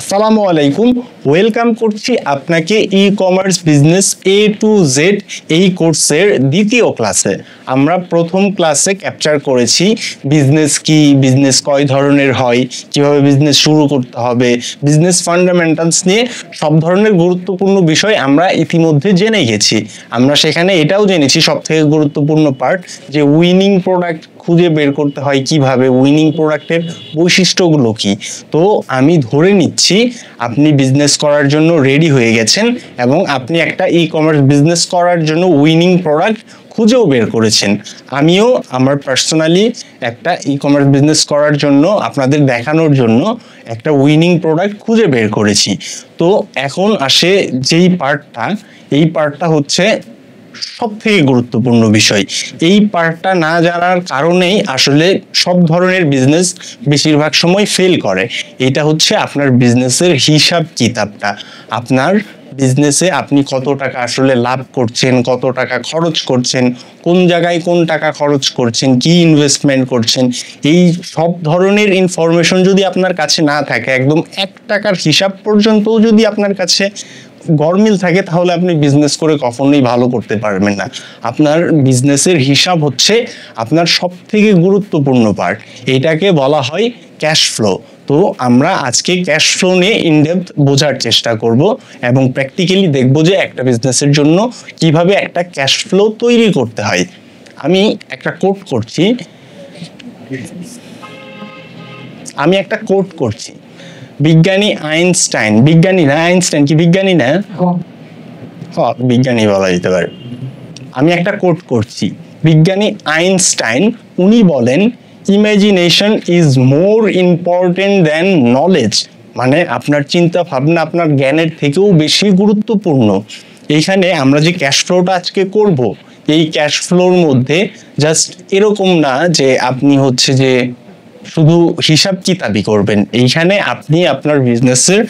আসসালামু আলাইকুম, ওয়েলকাম করছি আপনাকে e commerce business A to Z এই কোর্সের দ্বিতীয় ক্লাসে। আমরা প্রথম ক্লাসে ক্যাপচার করেছি বিজনেস কি, বিজনেস কয় ধরনের হয়, কিভাবে বিজনেস শুরু করতে হবে, বিজনেস ফান্ডামেন্টালস নিয়ে সব ধরনের গুরুত্বপূর্ণ বিষয় আমরা ইতিমধ্যে জেনে গেছি। আমরা সেখানে এটাও জেনেছি সবথেকে গুরুত্বপূর্ণ পার্ট, যে উইনিং প্রোডাক্ট খুঁজে বের করতে হয় কিভাবে, উইনিং প্রোডাক্টের বৈশিষ্ট্যগুলো কি। তো আমি ধরে নিচ্ছি আপনি বিজনেস করার জন্য রেডি হয়ে গেছেন এবং আপনি একটা ই কমার্স বিজনেস করার জন্য উইনিং প্রোডাক্ট খুঁজেও বের করেছেন। আমিও আমার পার্সোনালি একটা ই কমার্স বিজনেস করার জন্য আপনাদের দেখানোর জন্য একটা উইনিং প্রোডাক্ট খুঁজে বের করেছি। তো এখন আসে যেই পার্টটা, এই পার্টটা হচ্ছে সব থেকে গুরুত্বপূর্ণ বিষয়। এই পার্টটা না জানার কারণেই আসলে সব ধরনের বিজনেস বেশিরভাগ সময় ফেল করে। এটা হচ্ছে আপনার বিজনেসের হিসাব কিতাবটা। আপনার বিজনেসে আপনি কত টাকা আসলে লাভ করছেন, কত টাকা খরচ করছেন, কোন জায়গায় কোন টাকা খরচ করছেন, কি ইনভেস্টমেন্ট করছেন, এই সব ধরনের ইনফরমেশন যদি আপনার কাছে না থাকে, একদম 1 টাকার হিসাব পর্যন্তও যদি আপনার কাছে গরমিল থাকে, তাহলে আপনি বিজনেস করে কখনোই ভালো করতে পারবেন না। আপনার বিজনেসের হিসাব হচ্ছে আপনার সব থেকে গুরুত্বপূর্ণ পার্ট। এটাকে বলা হয় ক্যাশ ফ্লো। তো আমরা আজকে ক্যাশ ফ্লো নিয়ে ইনডেপথ বোঝার চেষ্টা করব এবং প্র্যাকটিক্যালি দেখব যে একটা বিজনেসের জন্য কিভাবে একটা ক্যাশ ফ্লো তৈরি করতে হয়। আমি একটা কোট করছি, বিজ্ঞানী আইনস্টাইন, বিজ্ঞানী না আইনস্টাইন কি বিজ্ঞানী না? বিজ্ঞানী বলা যেতে পারে। আমি একটা কোট করছি, বিজ্ঞানী আইনস্টাইন উনি বলেন, imagination is more important than knowledge. মানে আপনার চিন্তা ভাবনা আপনার জ্ঞানের থেকেও বেশি গুরুত্বপূর্ণ। এইখানে আমরা যে ক্যাশ ফ্লোটা আজকে করব, এই ক্যাশ ফ্লোর মধ্যে জাস্ট এরকম না যে আপনি হচ্ছে যে শুধু হিসাব কিতাবই করবেন। এইখানে আপনি আপনার বিজনেসের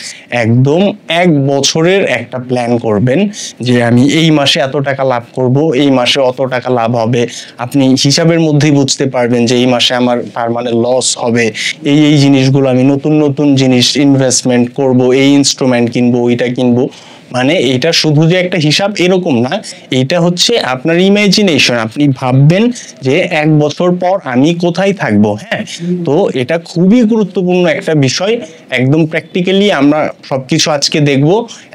একদম 1 বছরের একটা প্ল্যান করবেন, যে আমি এই মাসে এত টাকা লাভ করব, এই মাসে অত টাকা লাভ হবে। আপনি হিসাবের মধ্যেই বুঝতে পারবেন যে এই মাসে আমার তার মানে লস হবে, এই জিনিসগুলো আমি নতুন নতুন জিনিস ইনভেস্টমেন্ট করব, এই ইনস্ট্রুমেন্ট কিনবো, ওইটা কিনবো। মানে এটা শুধু যে একটা হিসাব এরকম না, এটা হচ্ছে আপনার ইমাজিনেশন। আপনি ভাববেন যে 1 বছর পর আমি কোথায় থাকবো। হ্যাঁ, তো এটা খুবই গুরুত্বপূর্ণ একটা বিষয়। একদম প্র্যাকটিক্যালি আমরা সবকিছু আজকে দেখব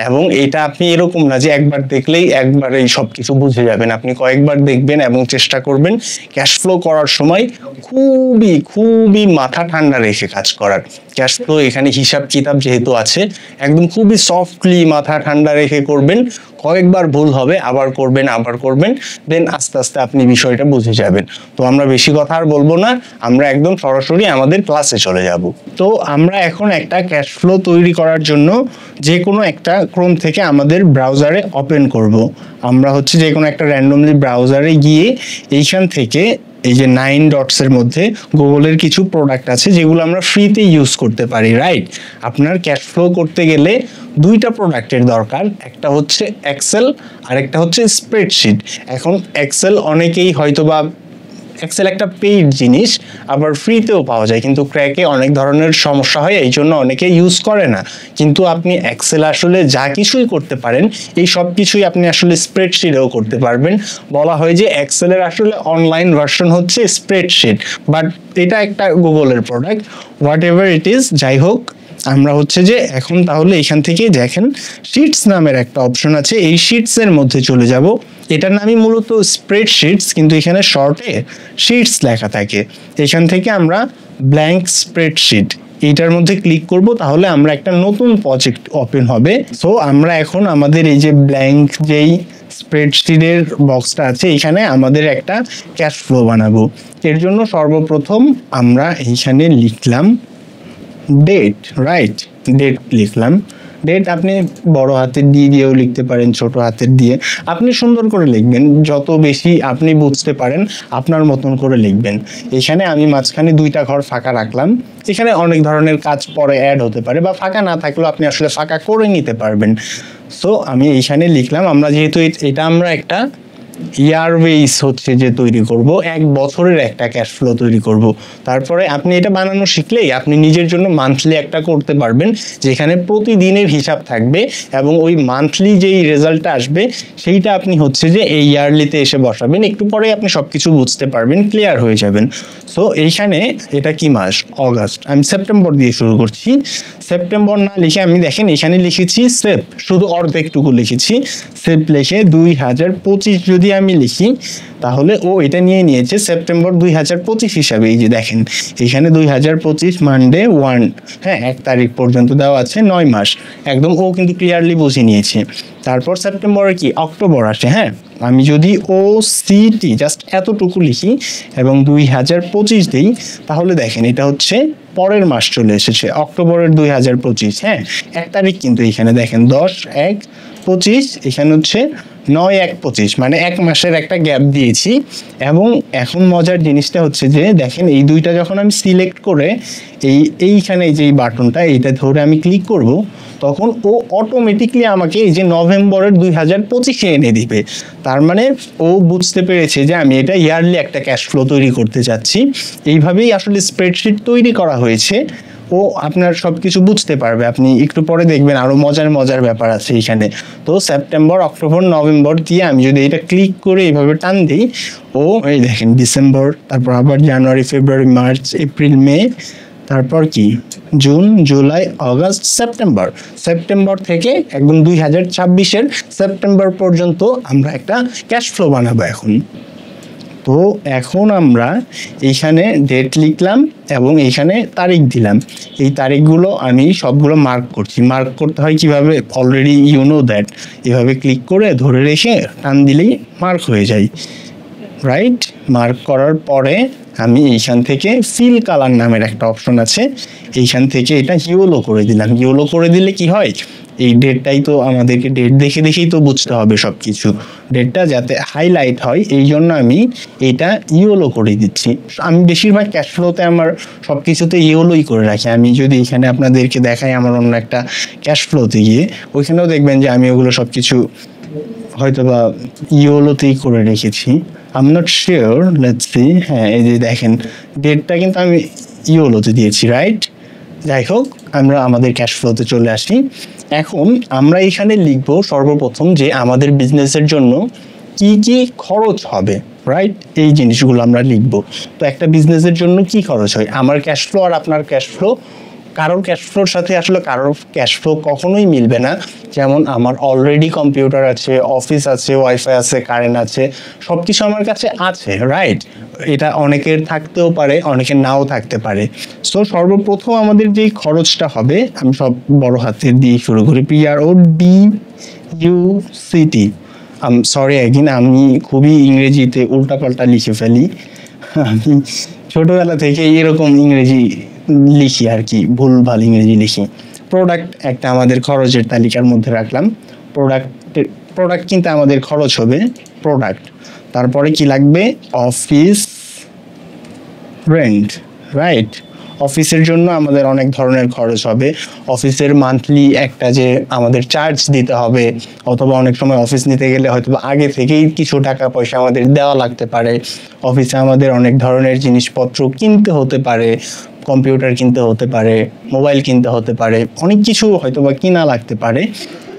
এবং এটা আপনি এরকম না যে একবার দেখলেই একবারেই সবকিছু বুঝে যাবেন। আপনি কয়েকবার দেখবেন এবং চেষ্টা করবেন ক্যাশ ফ্লো করার সময় খুবই খুবই মাথা ঠান্ডা রেখে কাজ করার। ক্যাশ ফ্লো এখানে হিসাব কিতাব যেহেতু আছে, একদম খুবই সফটলি মাথা ঠান্ডা রেখে করবেন। কয়েকবার ভুল হবে, আবার করবেন, দেন আস্তে আস্তে আপনি বিষয়টা বুঝে যাবেন। তো আমরা বেশি কথা আর বলবো না, আমরা একদম সরাসরি আমাদের ক্লাসে চলে যাব। তো আমরা এখন একটা ক্যাশ ফ্লো তৈরি করার জন্য যে কোনো একটা ক্রোম থেকে আমাদের ব্রাউজারে ওপেন করব। আমরা হচ্ছে যে কোনো একটা র্যান্ডমলি ব্রাউজারে গিয়ে এইখান থেকে এই যে 9 ডটসের মধ্যে গুগলের কিছু প্রোডাক্ট আছে যেগুলো আমরা ফ্রিতে ইউজ করতে পারি, রাইট? আপনার ক্যাশ ফ্লো করতে গেলে 2টা প্রোডাক্টের দরকার, একটা হচ্ছে এক্সেল আর একটা হচ্ছে স্প্রেডশিট। এখন এক্সেল অনেকেই হয়তোবা, এক্সেল একটা পেইড জিনিস, আবার ফ্রিতেও পাওয়া যায়, কিন্তু ক্র্যাকে অনেক ধরনের সমস্যা হয়, এই জন্য অনেকে ইউজ করে না। কিন্তু আপনি এক্সেল আসলে যা কিছুই করতে পারেন, এই সব কিছুই আপনি আসলে স্প্রেডশিটেও করতে পারবেন। বলা হয় যে এক্সেলের আসলে অনলাইন ভার্সন হচ্ছে স্প্রেডশিট, বাট এটা একটা গুগলের product, what ever it is. যাই হোক, আমরা হচ্ছে যে এখন তাহলে এখান থেকে দেখেন শিটস নামের একটা অপশন আছে, এই শিটস এর মধ্যে চলে যাব। এটার নামই মূলত স্প্রেডশিটস, কিন্তু এখানে শর্টে শিটস লেখা থাকে। এখান থেকে আমরা ব্ল্যাঙ্ক স্প্রেডশিট এইটার মধ্যে ক্লিক করব, তাহলে আমরা একটা নতুন প্রজেক্ট ওপেন হবে। সো আমরা এখন আমাদের এই যে ব্ল্যাঙ্ক যেই স্প্রেডশিটের বক্সটা আছে, এখানে আমাদের একটা ক্যাশ ফ্লো বানাবো। এর জন্য সর্বপ্রথম আমরা এইখানে লিখলাম ডেট, রাইট? ডেট লিখলাম। ডেট আপনি বড় হাতের দিয়েও লিখতে পারেন, ছোট হাতের দিয়ে, আপনি সুন্দর করে লিখবেন, যত বেশি আপনি বুঝতে পারেন আপনার মতন করে লিখবেন। এখানে আমি মাঝখানে 2টা ঘর ফাঁকা রাখলাম। এখানে অনেক ধরনের কাজ পরে অ্যাড হতে পারে, বা ফাঁকা না থাকলেও আপনি আসলে ফাঁকা করে নিতে পারবেন। সো আমি এইখানে লিখলাম, আমরা যেহেতু এটা আমরা একটা ইয়ার বেস হচ্ছে যে তৈরি করব, 1 বছরের একটা ক্যাশ ফ্লো তৈরি করব। তারপরে আপনি এটা বানানো শিখলেই আপনি নিজের জন্য মান্থলি একটা করতে পারবেন, যেখানে প্রতিদিনের হিসাব থাকবে এবং ওই মান্থলি যেই রেজাল্টটা আসবে সেইটা আপনি হচ্ছে যে এই ইয়ারলিতে এসে বসাবেন। একটু পরে আপনি সবকিছু বুঝতে পারবেন, ক্লিয়ার হয়ে যাবেন। সো এইখানে এটা কি মাস? অগাস্ট। আমি সেপ্টেম্বর দিয়ে শুরু করছি। সেপ্টেম্বর না লিখে আমি দেখেন এখানে লিখেছি সেপ, শুধু অর্ধেকটুকু লিখেছি। সেপ লিখে 2025 যদি আমি লিখি তাহলে ও এটা নিয়ে নিয়েছে সেপ্টেম্বর 2025 হিসাবে। এই যে দেখেন এখানে 2025 মানডে 1, হ্যাঁ 1 তারিখ পর্যন্ত দেওয়া আছে, 9 মাস একদম। ও কিন্তু ক্লিয়ারলি বুঝে নিয়েছে। তারপর সেপ্টেম্বরে কি অক্টোবর আসে। হ্যাঁ, আমি যদি OCT জাস্ট এতটুকু লিখি এবং 2025 দিই তাহলে দেখেন এটা হচ্ছে পরের মাস চলে এসেছে, অক্টোবরের 2025। হ্যাঁ, 1 তারিখ কিন্তু এখানে দেখেন 10/1/25, এখানে হচ্ছে 9/1/25, মানে 1 মাসের একটা গ্যাপ দিয়েছি। এবং এখন মজার জিনিসটা হচ্ছে যে দেখেন এই দুইটা যখন আমি সিলেক্ট করে এইখানে যে বাটনটা এইটা ধরে আমি ক্লিক করব, তখন ও অটোমেটিকলি আমাকে এই যে নভেম্বরের 2025 এনে দিবে। তার মানে ও বুঝতে পেরেছে যে আমি এটা ইয়ারলি একটা ক্যাশ ফ্লো তৈরি করতে চাচ্ছি। এইভাবেই আসলে স্প্রেডশিট তৈরি করা হয়েছে। ও আপনার সব কিছু বুঝতে পারবে, আপনি একটু পরে দেখবেন আরও মজার মজার ব্যাপার আছে এইখানে। তো সেপ্টেম্বর, অক্টোবর, নভেম্বর দিয়ে আমি যদি এটা ক্লিক করে এইভাবে টান দিই, ও এই দেখেন ডিসেম্বর, তারপর আবার জানুয়ারি, ফেব্রুয়ারি, মার্চ, এপ্রিল, মে, তারপর কি June, July, August, September. September থেকে একদম 2026-এর সেপ্টেম্বর পর্যন্ত আমরা একটা ক্যাশ ফ্লো বানাবো এখন। তো এখন আমরা এইখানে ডেট লিখলাম এবং এইখানে তারিখ দিলাম। এই তারিখগুলো আমি সবগুলো মার্ক করছি। মার্ক করতে হয় কিভাবে? Already you know that. এভাবে ক্লিক করে ধরে রেখে টান দিলেই মার্ক হয়ে যায়, রাইট? মার্ক করার পরে আমি এইখান থেকে ফিল কালার নামের একটা অপশন আছে, এইখান থেকে এটা ইয়েলো করে দিলাম। ইয়েলো করে দিলে কি হয়, এই ডেটটাই তো আমাদেরকে ডেট দেখে দেখেই তো বুঝতে হবে সব কিছু, ডেটটা যাতে হাইলাইট হয় এই জন্য আমি এটা ইয়েলো করে দিচ্ছি। আমি বেশিরভাগ ক্যাশ ফ্লোতে আমার সব কিছুতে ইয়েলোই করে রাখি। আমি যদি এখানে আপনাদেরকে দেখাই আমার অন্য একটা ক্যাশ ফ্লোতে গিয়ে, ওইখানেও দেখবেন যে আমি ওগুলো সব কিছু হয়তো বা ইয়েলোতেই করে রেখেছি। I am not sure, let's see. হ্যাঁ, এই যে দেখেন ডেটটা কিন্তু আমি ইয়েলোতে দিয়েছি, রাইট? যাই হোক, আমরা আমাদের ক্যাশ ফ্লোতে চলে আসি। এখন আমরা এখানে লিখব সর্বপ্রথম যে আমাদের বিজনেসের জন্য কি কি খরচ হবে, রাইট? এই জিনিসগুলো আমরা লিখব। তো একটা বিজনেসের জন্য কি খরচ হয়, আমার ক্যাশ ফ্লো আর আপনার ক্যাশ ফ্লো, কারোর ক্যাশ ফ্লোর সাথে আসলে কারোর ক্যাশ ফ্লো কখনোই মিলবে না। যেমন আমার অলরেডি কম্পিউটার আছে, অফিস আছে, ওয়াইফাই আছে, কারেন্ট আছে, সব কিছু আমার কাছে আছে, রাইট? এটা অনেকের থাকতেও পারে, অনেকের নাও থাকতে পারে। সো সর্বপ্রথম আমাদের যেই খরচটা হবে, আমি সব বড় হাতের দিয়ে শুরু করি, PRODUCT। সরি অ্যাগেন, আমি খুবই ইংরেজিতে উল্টাপাল্টা লিখে ফেলি। আমি ছোটোবেলা থেকে এরকম ইংরেজি লিখি আর কি, ভুলভাল ইংরেজি লিখি। প্রোডাক্ট একটা আমাদের খরচের তালিকার মধ্যে রাখলাম। প্রোডাক্ট কিনতে আমাদের খরচ হবে, প্রোডাক্ট। তারপরে কি লাগবে, অফিস রেন্ট, রাইট? অফিসের জন্য আমাদের অনেক ধরনের খরচ হবে। অফিসের মান্থলি একটা যে আমাদের চার্জ দিতে হবে, অথবা অনেক সময় অফিস নিতে গেলে হয়তো আগে থেকেই কিছু টাকা পয়সা আমাদের দেওয়া লাগতে পারে। অফিসে আমাদের অনেক ধরনের জিনিসপত্র কিনতে হতে পারে, কম্পিউটার কিনতে হতে পারে, মোবাইল কিনতে হতে পারে, অনেক কিছু হয়তো বা কিনা লাগতে পারে।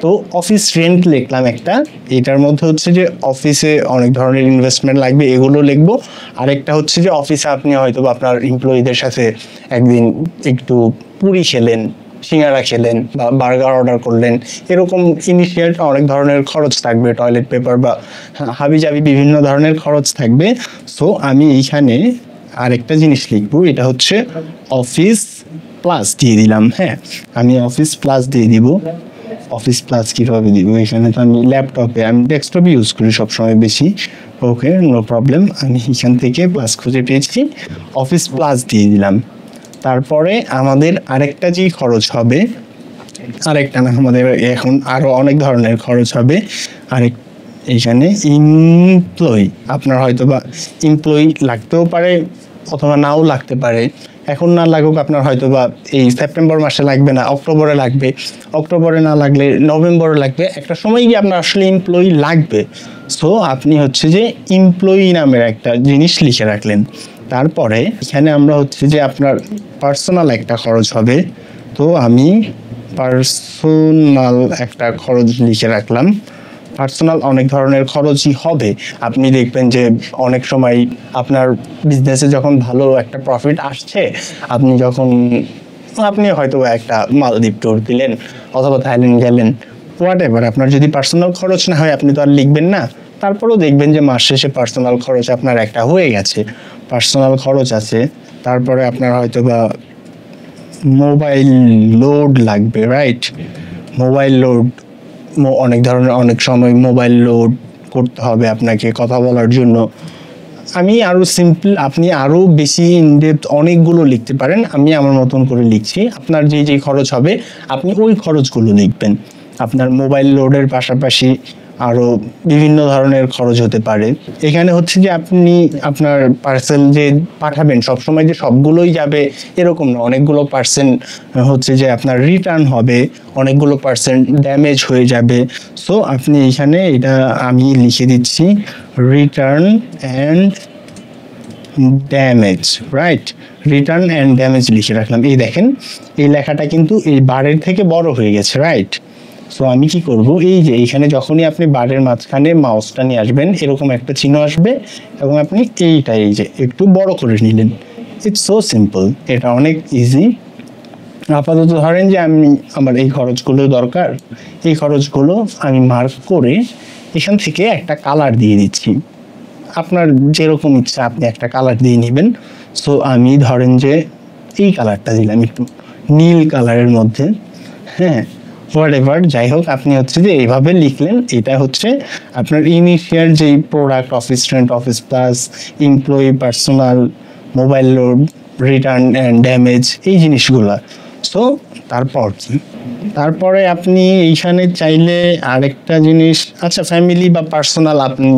তো অফিস রেন্ট লিখলাম একটা। এটার মধ্যে হচ্ছে যে অফিসে অনেক ধরনের ইনভেস্টমেন্ট লাগবে, এগুলো লিখবো। আরেকটা হচ্ছে যে অফিসে আপনি হয়তো আপনার এমপ্লয়ীদের সাথে একদিন একটু পুরি খেলেন, সিঙ্গারা খেলেন বা বার্গার অর্ডার করলেন, এরকম ইনিশিয়াল অনেক ধরনের খরচ থাকবে, টয়লেট পেপার বা হাবিজাবি বিভিন্ন ধরনের খরচ থাকবে। সো আমি এইখানে আরেকটা জিনিস লিখবো, এটা হচ্ছে অফিস প্লাস দিয়ে দিলাম। হ্যাঁ, আমি অফিস প্লাস দিয়ে দিব। অফিস প্লাস কীভাবে দিব, এখানে তো আমি ল্যাপটপে, আমি ডেস্কটপে ইউজ করি সবসময় বেশি। ওকে, নো প্রবলেম, আমি এখান থেকে প্লাস খুঁজে পেয়েছি, অফিস প্লাস দিয়ে দিলাম। তারপরে আমাদের আরেকটা যে খরচ হবে, আরেকটা না, আমাদের এখন আরও অনেক ধরনের খরচ হবে। আরেক এইখানে এমপ্লয়ি, আপনার হয়তো বা এমপ্লয়ি লাগতেও পারে অথবা নাও লাগতে পারে। এখন না লাগুক, আপনার হয়তো বা এই সেপ্টেম্বর মাসে লাগবে না, অক্টোবরে লাগবে, অক্টোবরে না লাগলে নভেম্বরে লাগবে, একটা সময় গিয়ে আপনার আসলে এমপ্লয়ি লাগবে। সো আপনি হচ্ছে যে এমপ্লয়ি নামের একটা জিনিস লিখে রাখলেন। তারপরে এখানে আমরা হচ্ছে যে আপনার পার্সোনাল একটা খরচ হবে, তো আমি পার্সোনাল একটা খরচ লিখে রাখলাম। পার্সোনাল অনেক ধরনের খরচই হবে, আপনি দেখবেন যে অনেক সময় আপনার বিজনেসে যখন ভালো একটা প্রফিট আসছে, আপনি হয়তো একটা মালদ্বীপ ট্যুর দিলেন অথবা থাইল্যান্ড গেলেন, হোয়াট এভার, আপনার যদি পার্সোনাল খরচ না হয় আপনি তো আর লিখবেন না। তারপরেও দেখবেন যে মাস শেষে পার্সোনাল খরচ আপনার একটা হয়ে গেছে, পার্সোনাল খরচ আছে। তারপরে আপনার হয়তো বা মোবাইল লোড লাগবে, রাইট? মোবাইল লোড অনেক ধরনের, অনেক সময় মোবাইল লোড করতে হবে আপনাকে কথা বলার জন্য। আমি আরও সিম্পল, আপনি আরও বেশি ইনডেপথ অনেকগুলো লিখতে পারেন, আমি আমার মতন করে লিখছি। আপনার যে খরচ হবে আপনি ওই খরচগুলো লিখবেন। আপনার মোবাইল লোডের পাশাপাশি আরও বিভিন্ন ধরনের খরচ হতে পারে। এখানে হচ্ছে যে আপনি আপনার পার্সেল যে পাঠাবেন সবসময় যে সবগুলোই যাবে এরকম না, অনেকগুলো পার্সেন্ট হচ্ছে যে আপনার রিটার্ন হবে, অনেকগুলো পার্সেন্ট ড্যামেজ হয়ে যাবে। সো আপনি এখানে এটা আমি লিখে দিচ্ছি return and damage, right? Return and damage লিখে রাখলাম। এই দেখেন এই লেখাটা কিন্তু এই বারের থেকে বড় হয়ে গেছে, রাইট? সো আমি কি করব, এই যে এইখানে যখনই আপনি বারের মাঝখানে মাউসটা নিয়ে আসবেন এরকম একটা চিহ্ন আসবে এবং আপনি এইটা এই যে একটু বড় করে নিলেন। ইটস সো সিম্পল, এটা অনেক ইজি। আপাতত ধরেন যে আমার এই খরচগুলো দরকার, এই খরচগুলো আমি মার্ক করে এখান থেকে একটা কালার দিয়ে দিচ্ছি। আপনার যেরকম ইচ্ছা আপনি একটা কালার দিয়ে নেবেন। সো আমি ধরেন যে এই কালারটা দিলাম, একটু নীল কালারের মধ্যে, হ্যাঁ, হোয়াট এভার, যাই হোক আপনি হচ্ছে যে এইভাবে লিখলেন। এটা হচ্ছে আপনার ইনিশিয়াল যেই product, office rent, office plus, employee, personal, mobile load, return and damage, এই জিনিসগুলো। সো তারপর কি, তারপরে আপনি এইখানে চাইলে আরেকটা জিনিস, আচ্ছা ফ্যামিলি বা পার্সোনাল আপনি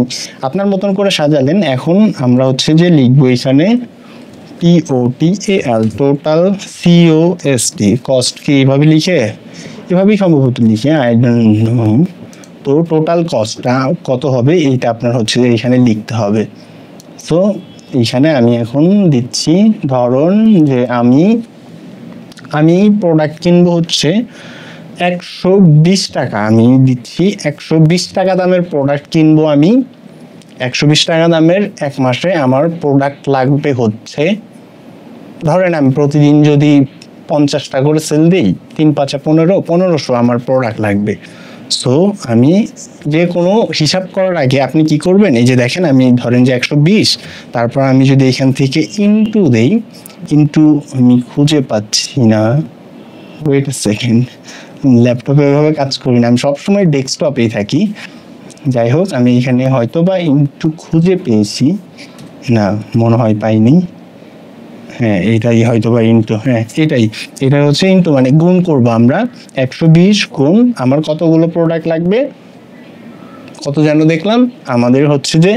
আপনার মতন করে সাজালেন। এখন আমরা হচ্ছে যে লিখবো এখানে TOTAL, টোটাল, COST, কস্ট কি এইভাবে লিখে, এভাবেই সম্ভবত লিখে, আই ডোন্ট নো। তো টোটাল কস্টটা কত হবে এইটা আপনার হচ্ছে যে এইখানে লিখতে হবে। সো এইখানে আমি এখন দিচ্ছি, ধরুন যে আমি প্রোডাক্ট কিনবো হচ্ছে 120 টাকা, আমি দিচ্ছি 120 টাকা দামের প্রোডাক্ট কিনবো আমি। 120 টাকা দামের এক মাসে আমার প্রোডাক্ট লাগবে হচ্ছে, ধরেন আমি প্রতিদিন যদি 50টা করে সেল দিই, 3 5 1500 আমার প্রোডাক্ট লাগবে। সো আমি যে কোনো হিসাব করার আগে আপনি কি করবেন, এই যে দেখেন আমি ধরেন যে 120, তারপর আমি যদি এখান থেকে ইনটু দেই, কিন্তু আমি খুঁজে পাচ্ছি না, ওয়েট আ সেকেন্ড, ল্যাপটপে এভাবে কাজ করি না, আমি সবসময় ডেস্কটপেই থাকি। যাই হোক আমি এখানে হয়তো বা ইনটু খুঁজে পেয়েছি, না মনে হয় পাইনি, হ্যাঁ এটাই হয়তো বা ইনটু, হ্যাঁ এটা হচ্ছে ইনটু, মানে গুণ করবো আমরা। 120 গুণ আমার কতগুলো প্রোডাক্ট লাগবে, কত যেন দেখলাম, আমাদের হচ্ছে যে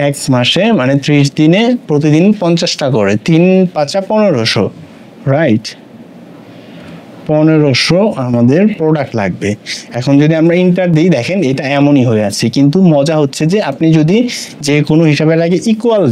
এক মাসে মানে 30 দিনে প্রতিদিন 50টা করে, 3 5 1500, রাইট? 1500 আমাদের প্রোডাক্ট লাগবে। এখন যদি আমরা ইন্টার দিই, দেখেন এটা এমনই হয়ে আছে, কিন্তু মজা হচ্ছে যে আপনি যদি যে কোনো হিসাবের আগে ইকুয়াল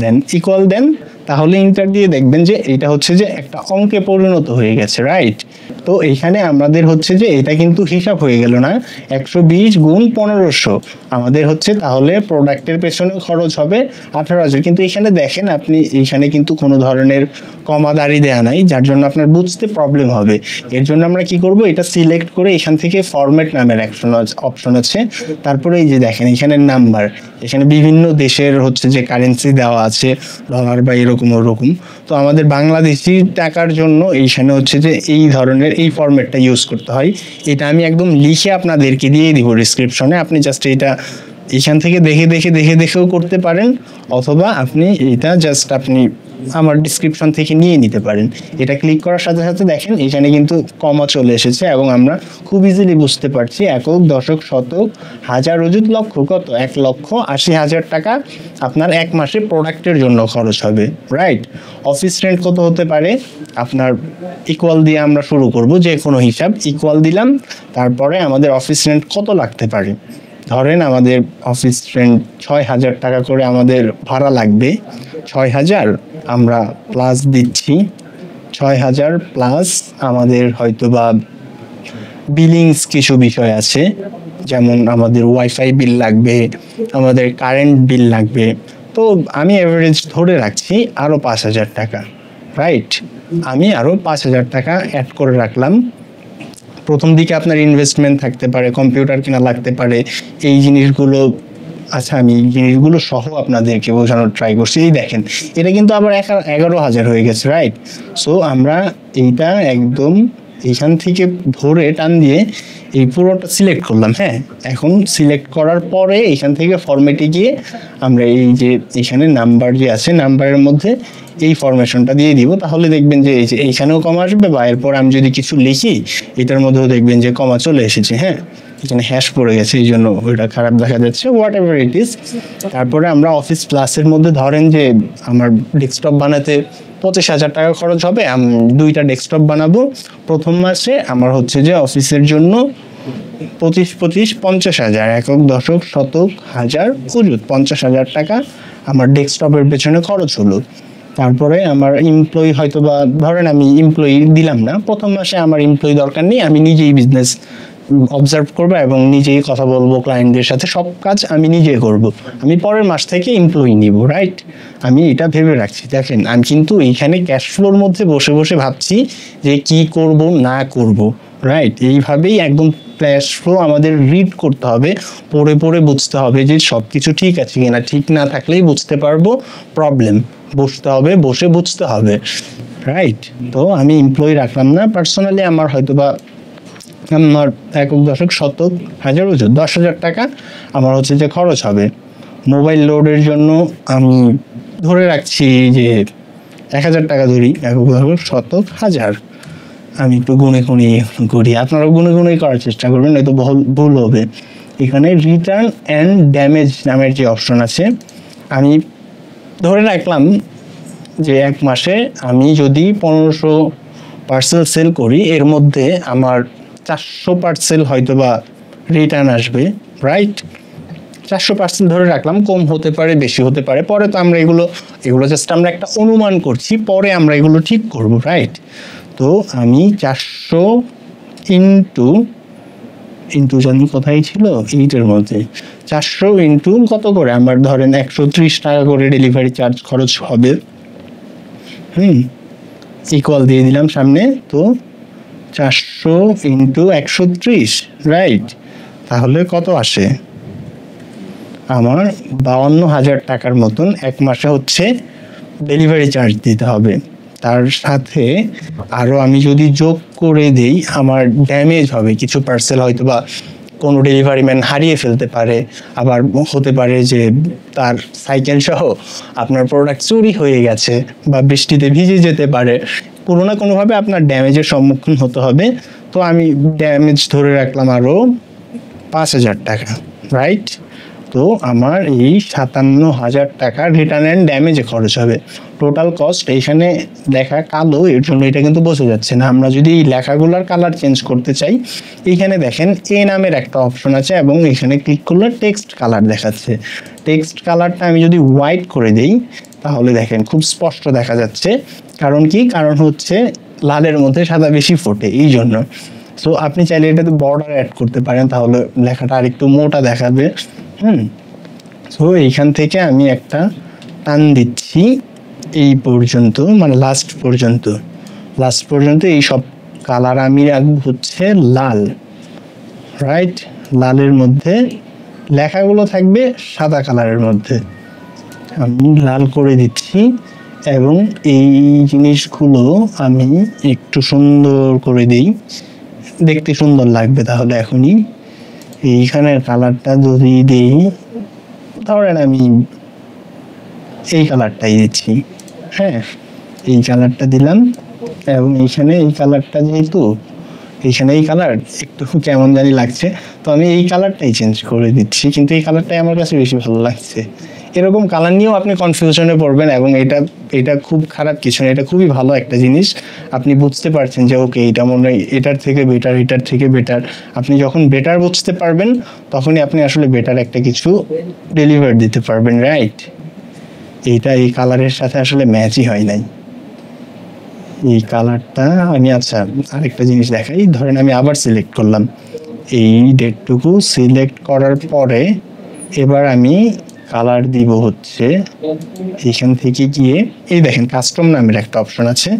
দেন তাহলে ইন্টার দিয়ে দেখবেন যে এটা হচ্ছে যে একটা অঙ্কে পরিণত হয়ে গেছে, রাইট? তো এইখানে আমাদের হচ্ছে যে এটা কিন্তু হিসাব হয়ে গেল না, 120 গুণ 1500 আমাদের হচ্ছে, তাহলে প্রোডাক্টের পেছনে খরচ হবে 18,000। কিন্তু এখানে দেখেন আপনি এইখানে কিন্তু কোনো ধরনের কমা দাঁড়ি দেওয়া নাই, যার জন্য আপনার বুঝতে প্রবলেম হবে। এর জন্য আমরা কি করব, এটা সিলেক্ট করে এখান থেকে ফরম্যাট নামের অপশন আছে, তারপরে এই যে দেখেন এখানে নাম্বার, এখানে বিভিন্ন দেশের হচ্ছে যে কারেন্সি দেওয়া আছে, ডলার বা এরকম ওরকম। তো আমাদের বাংলাদেশি টাকার জন্য এইখানে হচ্ছে যে এই ধরনের এই ফরম্যাটটা ইউজ করতে হয়। এটা আমি একদম লিখে আপনাদেরকে দিয়ে দিব ডিসক্রিপশনে, আপনি জাস্ট এটা এখান থেকে দেখেও করতে পারেন, অথবা আপনি এটা জাস্ট আপনি আমার ডিসক্রিপশন থেকে নিয়ে নিতে পারেন। এটা ক্লিক করার সাথে সাথে দেখেন এখানে কিন্তু কমা চলে এসেছে এবং আমরা খুব ইজিলি বুঝতে পারছি একক, দশক, শতক, হাজার, অযুত, লক্ষ, কত 1,80,000 টাকা আপনার এক মাসে প্রোডাক্টের জন্য খরচ হবে, রাইট। অফিস রেন্ট কত হতে পারে আপনার ইকুয়াল দিয়ে আমরা শুরু করব, যে কোনো হিসাব ইকুয়াল দিলাম, তারপরে আমাদের অফিস রেন্ট কত লাগতে পারে। ধরেন আমাদের অফিস রেন্ট 6,000 টাকা করে আমাদের ভাড়া লাগবে। 6,000 আমরা প্লাস দিচ্ছি, 6,000 প্লাস আমাদের হয়তো বা বিলিংস কিছু বিষয় আছে, যেমন আমাদের ওয়াইফাই বিল লাগবে, আমাদের কারেন্ট বিল লাগবে। তো আমি অ্যাভারেজ ধরে রাখছি আরও 5,000 টাকা, রাইট। আমি আরও 5,000 টাকা অ্যাড করে রাখলাম। প্রথম দিকে আপনার ইনভেস্টমেন্ট থাকতে পারে, কম্পিউটার কেনা লাগতে পারে, এই জিনিসগুলো। আচ্ছা, আমি এই জিনিসগুলো সহ আপনাদেরকে বোঝানোর ট্রাই করছি। এই দেখেন এটা কিন্তু আবার 11,000 হয়ে গেছে, রাইট। সো আমরা এইটা একদম এইখান থেকে ধরে টান দিয়ে এই পুরোটা সিলেক্ট করলাম। হ্যাঁ, এখন সিলেক্ট করার পরে এইখান থেকে ফরম্যাটে গিয়ে আমরা এই যে এখানে নাম্বার যে আছে, নাম্বারের মধ্যে এই ফরমেশনটা দিয়ে দিব। তাহলে দেখবেন যে এই যে এইখানেও কমা আসবে, বা এরপর আমি যদি কিছু লিখি এটার মধ্যেও দেখবেন যে কমা চলে এসেছে। হ্যাঁ, এখানে হ্যাশ পড়ে গেছে, এই জন্য ওইটা খারাপ দেখা যাচ্ছে, হোয়াট এভার ইট ইজ। তারপরে আমরা অফিস প্লাসের মধ্যে ধরেন যে আমার ডেস্কটপ বানাতে 25,000 টাকা খরচ হবে, আমি 2টা ডেস্কটপ বানাবো। প্রথম মাসে আমার হচ্ছে যে অফিসের জন্য 25, 50,000, একক, দশক, শতক, হাজার, অযুত 50,000 টাকা আমার ডেস্কটপের পেছনে খরচ হলো। তারপরে আমার এমপ্লয়ি হয়তো বা ধরেন আমি এমপ্লয়ি দিলাম না, প্রথম মাসে আমার এমপ্লয়ি দরকার নেই, আমি নিজেই বিজনেস অবজার্ভ করবো এবং নিজেই কথা বলবো ক্লায়েন্টদের সাথে, সব কাজ আমি নিজে করব। আমি পরের মাস থেকে এমপ্লয়ি নিব, রাইট। আমি এটা ভেবে রাখছি। দেখেন আমি কিন্তু এইখানে ক্যাশ ফ্লোর মধ্যে বসে বসে ভাবছি যে কি করব না করব, রাইট। এইভাবেই একদম ক্যাশ ফ্লো আমাদের রিড করতে হবে, পড়ে পড়ে বুঝতে হবে যে সব কিছু ঠিক আছে কিনা। ঠিক না থাকলেই বুঝতে পারবো প্রবলেম, বসতে হবে, বসে বুঝতে হবে, রাইট। তো আমি এমপ্লয়ি রাখলাম না। পার্সোনালি আমার হয়তো বা আমার একক, দশক, শতক, হাজার, অযুত 10,000 টাকা আমার হচ্ছে যে খরচ হবে। মোবাইল লোডের জন্য আমি ধরে রাখছি যে 1,000 টাকা ধরি, একক, দশক, শতক, হাজার। আমি একটু গুনে গুনে করি, আপনারাও গুনে গুনে করার চেষ্টা করবেন, নয়তো ভুল হবে। এখানে রিটার্ন অ্যান্ড ড্যামেজ নামের যে অপশন আছে, আমি ধরে রাখলাম যে এক মাসে আমি যদি 1500 পার্সেল সেল করি, এর মধ্যে আমার 400 পার্সেল হয়তো বা রিটার্ন আসবে, রাইট। 400 পার্সেল ধরে রাখলাম, কম হতে পারে, বেশি হতে পারে, পরে তো আমরা এগুলো জাস্ট আমরা একটা অনুমান করছি, পরে আমরা এগুলো ঠিক করব, রাইট। তো আমি 400 ইন্টু জানি কোথায় ছিল, এইটার মধ্যে 400 ইন্টু কত করে, আমার ধরেন 130 টাকা করে ডেলিভারি চার্জ খরচ হবে। ইকুয়াল দিয়ে দিলাম সামনে। তো 400 ইন্টু 130, রাইট। তাহলে কত আসে, আমার 52,000 টাকার মতন এক মাসে হচ্ছে ডেলিভারি চার্জ দিতে হবে। তার সাথে আরও আমি যদি যোগ করে দেই, আমার ড্যামেজ হবে, কিছু পার্সেল হয়তো বা কোনো ডেলিভারি ম্যান হারিয়ে ফেলতে পারে, আবার হতে পারে যে তার সাইকেল সহ আপনার প্রোডাক্ট চুরি হয়ে গেছে, বা বৃষ্টিতে ভিজে যেতে পারে, কোনো না কোনোভাবে আপনার ড্যামেজের সম্মুখীন হতে হবে। তো আমি ড্যামেজ ধরে রাখলাম আরও 5,000 টাকা, রাইট। তো আমার এই 57,000 টাকা রিটার্ন অ্যান্ড ড্যামেজে খরচ হবে। টোটাল কস্ট এইখানে লেখা কালো, এর জন্য এটা কিন্তু বোঝা যাচ্ছে না। আমরা যদি এই লেখাগুলোর কালার চেঞ্জ করতে চাই, এইখানে দেখেন এ নামের একটা অপশন আছে এবং এখানে ক্লিক করলে টেক্সট কালার দেখাচ্ছে। টেক্সট কালারটা আমি যদি হোয়াইট করে দিই, তাহলে দেখেন খুব স্পষ্ট দেখা যাচ্ছে। কারণ কি, কারণ হচ্ছে লালের মধ্যে সাদা বেশি ফোটে, এই জন্য। সো আপনি চাইলে এটাতে বর্ডার অ্যাড করতে পারেন, তাহলে লেখাটা আরেকটু মোটা দেখাবে। সো এইখান থেকে আমি একটা টান দিচ্ছি এই পর্যন্ত, মানে লাস্ট পর্যন্ত এই সব কালার আমি রাখবো হচ্ছে লাল, রাইট। লালের মধ্যে লেখাগুলো থাকবে সাদা কালারের মধ্যে, আমি লাল করে দিচ্ছি। এবং এই জিনিসগুলো আমি একটু সুন্দর করে দিই, দেখতে সুন্দর লাগবে। তাহলে এখনই এইখানের কালারটা যদি দিই, ধরেন আমি এই কালারটাই দিচ্ছি, হ্যাঁ, এই কালারটা দিলাম এবং এইখানে এই কালারটা যেহেতু এইখানে এই কালার একটু কেমন জানি লাগছে, তো আমি এই কালারটাই চেঞ্জ করে দিচ্ছি, কিন্তু এই কালারটাই আমার কাছে বেশি ভালো লাগছে। এরকম কালার নিয়েও আপনি কনফিউশনে পড়বেন এবং এটা খুব খারাপ কিছু না, এটা খুবই ভালো একটা জিনিস। আপনি বুঝতে পারছেন যে ওকে এটা মনে হয় এটার থেকে বেটার, এটার থেকে বেটার। আপনি যখন বেটার বুঝতে পারবেন তখনই আপনি আসলে বেটার একটা কিছু ডেলিভার দিতে পারবেন, রাইট? এইটা এই কালারের সাথে আসলে ম্যাচই হয় নাই এই কালারটা। আমি আচ্ছা আরেকটা জিনিস দেখাই, ধরেন আমি আবার সিলেক্ট করলাম, এই ডেটটুকু সিলেক্ট করার পরে এবার আমি কালার দিব হচ্ছে এখান থেকে গিয়ে এই দেখেন কাস্টম নামের একটা অপশন আছে,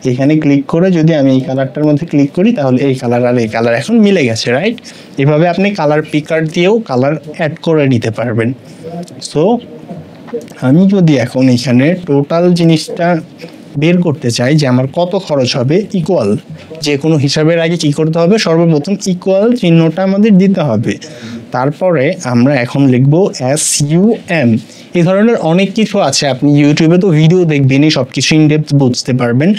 এখানে ক্লিক করে যদি আমি এই কালারটার মধ্যে ক্লিক করি তাহলে এই কালার আর এই কালার এখন মিলে গেছে, রাইট? এভাবে আপনি কালার পিকার দিয়েও কালার অ্যাড করে নিতে পারবেন। সো আমি যদি এখন এখানে টোটাল জিনিসটা বের করতে চাই যে আমার কত খরচ হবে, ইকুয়াল যে কোনো হিসাবের আগে কি করতে হবে, সর্বপ্রথম ইকুয়াল চিহ্নটা আমাদের দিতে হবে। তারপরে আমরা এখন লিখবো SUM। এই ধরনের অনেক কিছু আছে, আপনি ইউটিউবে তো ভিডিও দেখবেনই, সব কিছু ইনডেপথ বুঝতে পারবেন।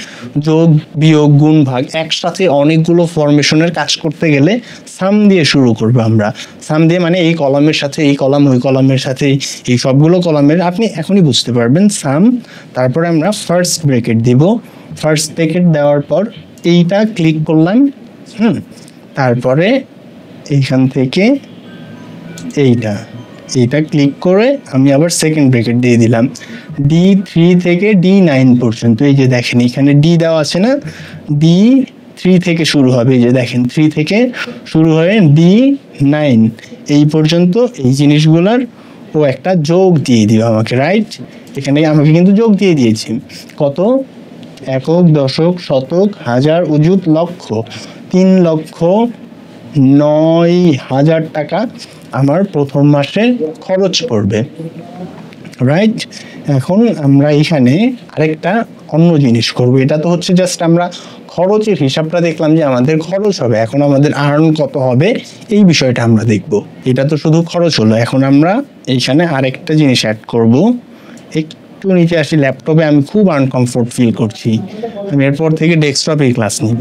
যোগ বিয়োগ গুণ ভাগ একসাথে অনেকগুলো ফরমেশনের কাজ করতে গেলে সাম দিয়ে শুরু করবো আমরা। সাম দিয়ে মানে এই কলামের সাথে এই কলাম, ওই কলামের সাথে এই সবগুলো কলামের, আপনি এখনই বুঝতে পারবেন সাম। তারপরে আমরা ফার্স্ট ব্র্যাকেট দিব, ফার্স্ট ব্র্যাকেট দেওয়ার পর এইটা ক্লিক করলাম, তারপরে এইখান থেকে এইটা ক্লিক করে আমি আবার সেকেন্ড ব্র্যাকেট দিয়ে দিলাম, D3 থেকে D9 পর্যন্ত। এই যে দেখেন এখানে D দেওয়া আছে না, D3 থেকে শুরু হবে, এই যে দেখেন 3 থেকে শুরু হয়ে D9 এই পর্যন্ত। এই জিনিসগুলার ও একটা যোগ দিয়ে দিও আমাকে, রাইট? এখানে আমাকে কিন্তু যোগ দিয়ে দিয়েছি কত, একক, দশক, শতক, হাজার, অযুত, লক্ষ, 3,09,000 টাকা আমার প্রথম মাসে খরচ পড়বে, রাইট? এখন আমরা এখানে আরেকটা অন্য জিনিস করব। এটা তো হচ্ছে জাস্ট আমরা খরচের হিসাবটা দেখলাম যে আমাদের খরচ হবে, এখন আমাদের আর্ন কত হবে এই বিষয়টা আমরা দেখব। এটা তো শুধু খরচ হলো, এখন আমরা এইখানে আরেকটা জিনিস অ্যাড করব। একটু নিচে আসি, ল্যাপটপে আমি খুব আনকমফোর্ট ফিল করছি, আমি এরপর থেকে ডেস্কটপে ক্লাস নিব।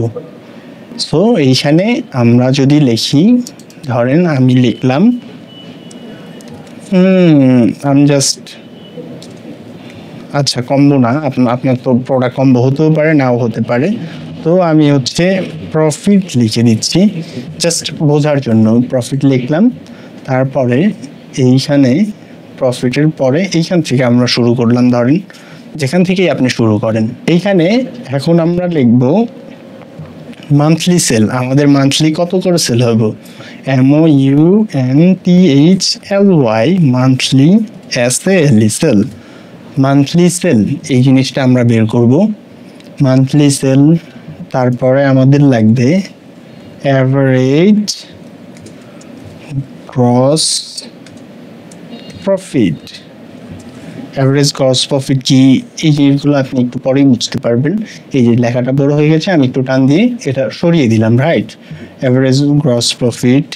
সো এইখানে আমরা যদি লিখি, ধরেন আমি লিখলাম আমি জাস্ট, আচ্ছা কম্বো না, আপনার তো প্রোডাক্ট কম্বো হতেও পারে নাও হতে পারে, তো আমি হচ্ছে প্রফিট লিখে দিচ্ছি জাস্ট বোঝার জন্য। প্রফিট লিখলাম, তারপরে এইখানে প্রফিটের পরে এইখান থেকে আমরা শুরু করলাম, ধরেন যেখান থেকেই আপনি শুরু করেন। এইখানে এখন আমরা লিখব মান্থলি সেল, আমাদের মান্থলি কত করে সেল হবে, MOUNTHLY monthly SALE sale, monthly sale এই জিনিসটা আমরা বের করব, মান্থলি সেল। তারপরে আমাদের লাগবে average gross profit. Average gross profit কি, এই জিনিসগুলো আপনি একটু পরেই বুঝতে পারবেন। এই যে লেখাটা বড় হয়ে গেছে, আমি একটু টান দিয়ে এটা সরিয়ে দিলাম, right? Average gross profit.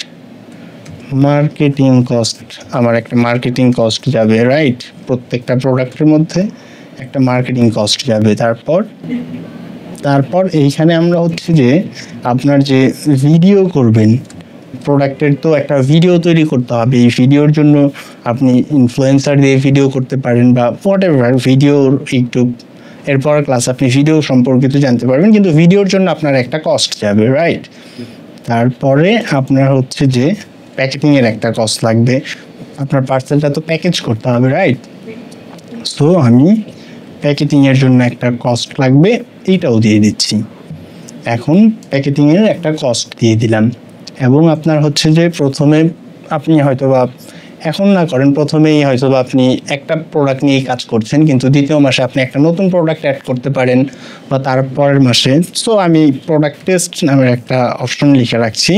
Marketing cost, আমার একটা মার্কেটিং কস্ট যাবে, রাইট? প্রত্যেকটা প্রোডাক্টের মধ্যে একটা মার্কেটিং কস্ট যাবে। তারপর এইখানে আমরা হচ্ছে যে আপনার যে ভিডিও করবেন, প্রোডাক্টের তো একটা ভিডিও তৈরি করতে হবে, এই ভিডিওর জন্য আপনি ইনফ্লুয়েন্সার দিয়ে ভিডিও করতে পারেন বা হোয়াট এভার, ভিডিওর একটু এরপর ক্লাস আপনি ভিডিও সম্পর্কিত জানতে পারবেন, কিন্তু ভিডিওর জন্য আপনার একটা কস্ট যাবে, রাইট? তারপরে আপনার হচ্ছে যে প্যাকেটিংয়ের একটা কস্ট লাগবে, আপনার পার্সেলটা তো প্যাকেজ করতে হবে, রাইট? সো আমি প্যাকেটিংয়ের জন্য একটা কস্ট লাগবে, এইটাও দিয়ে দিচ্ছি। এখন প্যাকেটিংয়ের একটা কস্ট দিয়ে দিলাম, এবং আপনার হচ্ছে যে প্রথমে আপনি হয়তো বা এখন না করেন, প্রথমেই হয়তো বা আপনি একটা প্রোডাক্ট নিয়ে কাজ করছেন, কিন্তু দ্বিতীয় মাসে আপনি একটা নতুন প্রোডাক্ট অ্যাড করতে পারেন বা তারপরের মাসে। সো আমি প্রোডাক্ট টেস্ট নামের একটা অপশন লিখে রাখছি,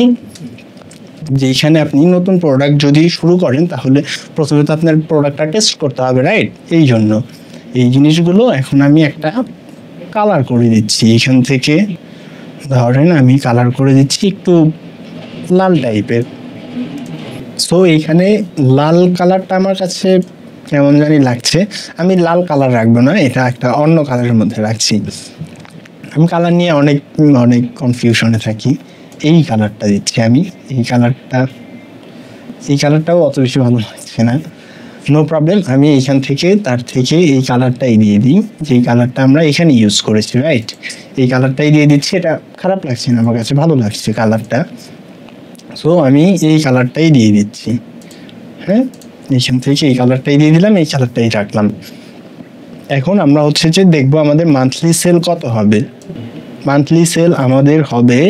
যেখানে আপনি নতুন প্রোডাক্ট যদি শুরু করেন তাহলে প্রথমে তো আপনার প্রোডাক্টটা টেস্ট করতে হবে, রাইট? এই জন্য এই জিনিসগুলো এখন আমি একটা কালার করে দিচ্ছি। এখান থেকে ধরেন আমি কালার করে দিচ্ছি একটু লাল টাইপের। সো এইখানে লাল কালারটা আমার কাছে কেমন জানি লাগছে। আমি লাল কালার রাখবো না, এটা একটা অন্য কালারের মধ্যে রাখছি। আমি কালার নিয়ে অনেক অনেক কনফিউশনে থাকি। এই কালারটা দিচ্ছি আমি, এই কালারটাও অত বেশি ভালো লাগছে না, নো প্রবলেম। আমি এইখান থেকে তার থেকে এই কালারটাই দিয়ে দিই, যেই কালারটা আমরা এখানে ইউজ করেছি, রাইট? এই কালারটাই দিয়ে দিচ্ছি। এটা খারাপ লাগছে না, আমার কাছে ভালো লাগছে কালারটা। সো আমি এই কালারটাই দিয়ে দিচ্ছি। হ্যাঁ, এইখান থেকে এই কালারটাই দিয়ে দিলাম, এই কালারটাই রাখলাম। এখন আমরা হচ্ছে যে দেখবো আমাদের মান্থলি সেল কত হবে। মান্থলি সেল আমাদের হবে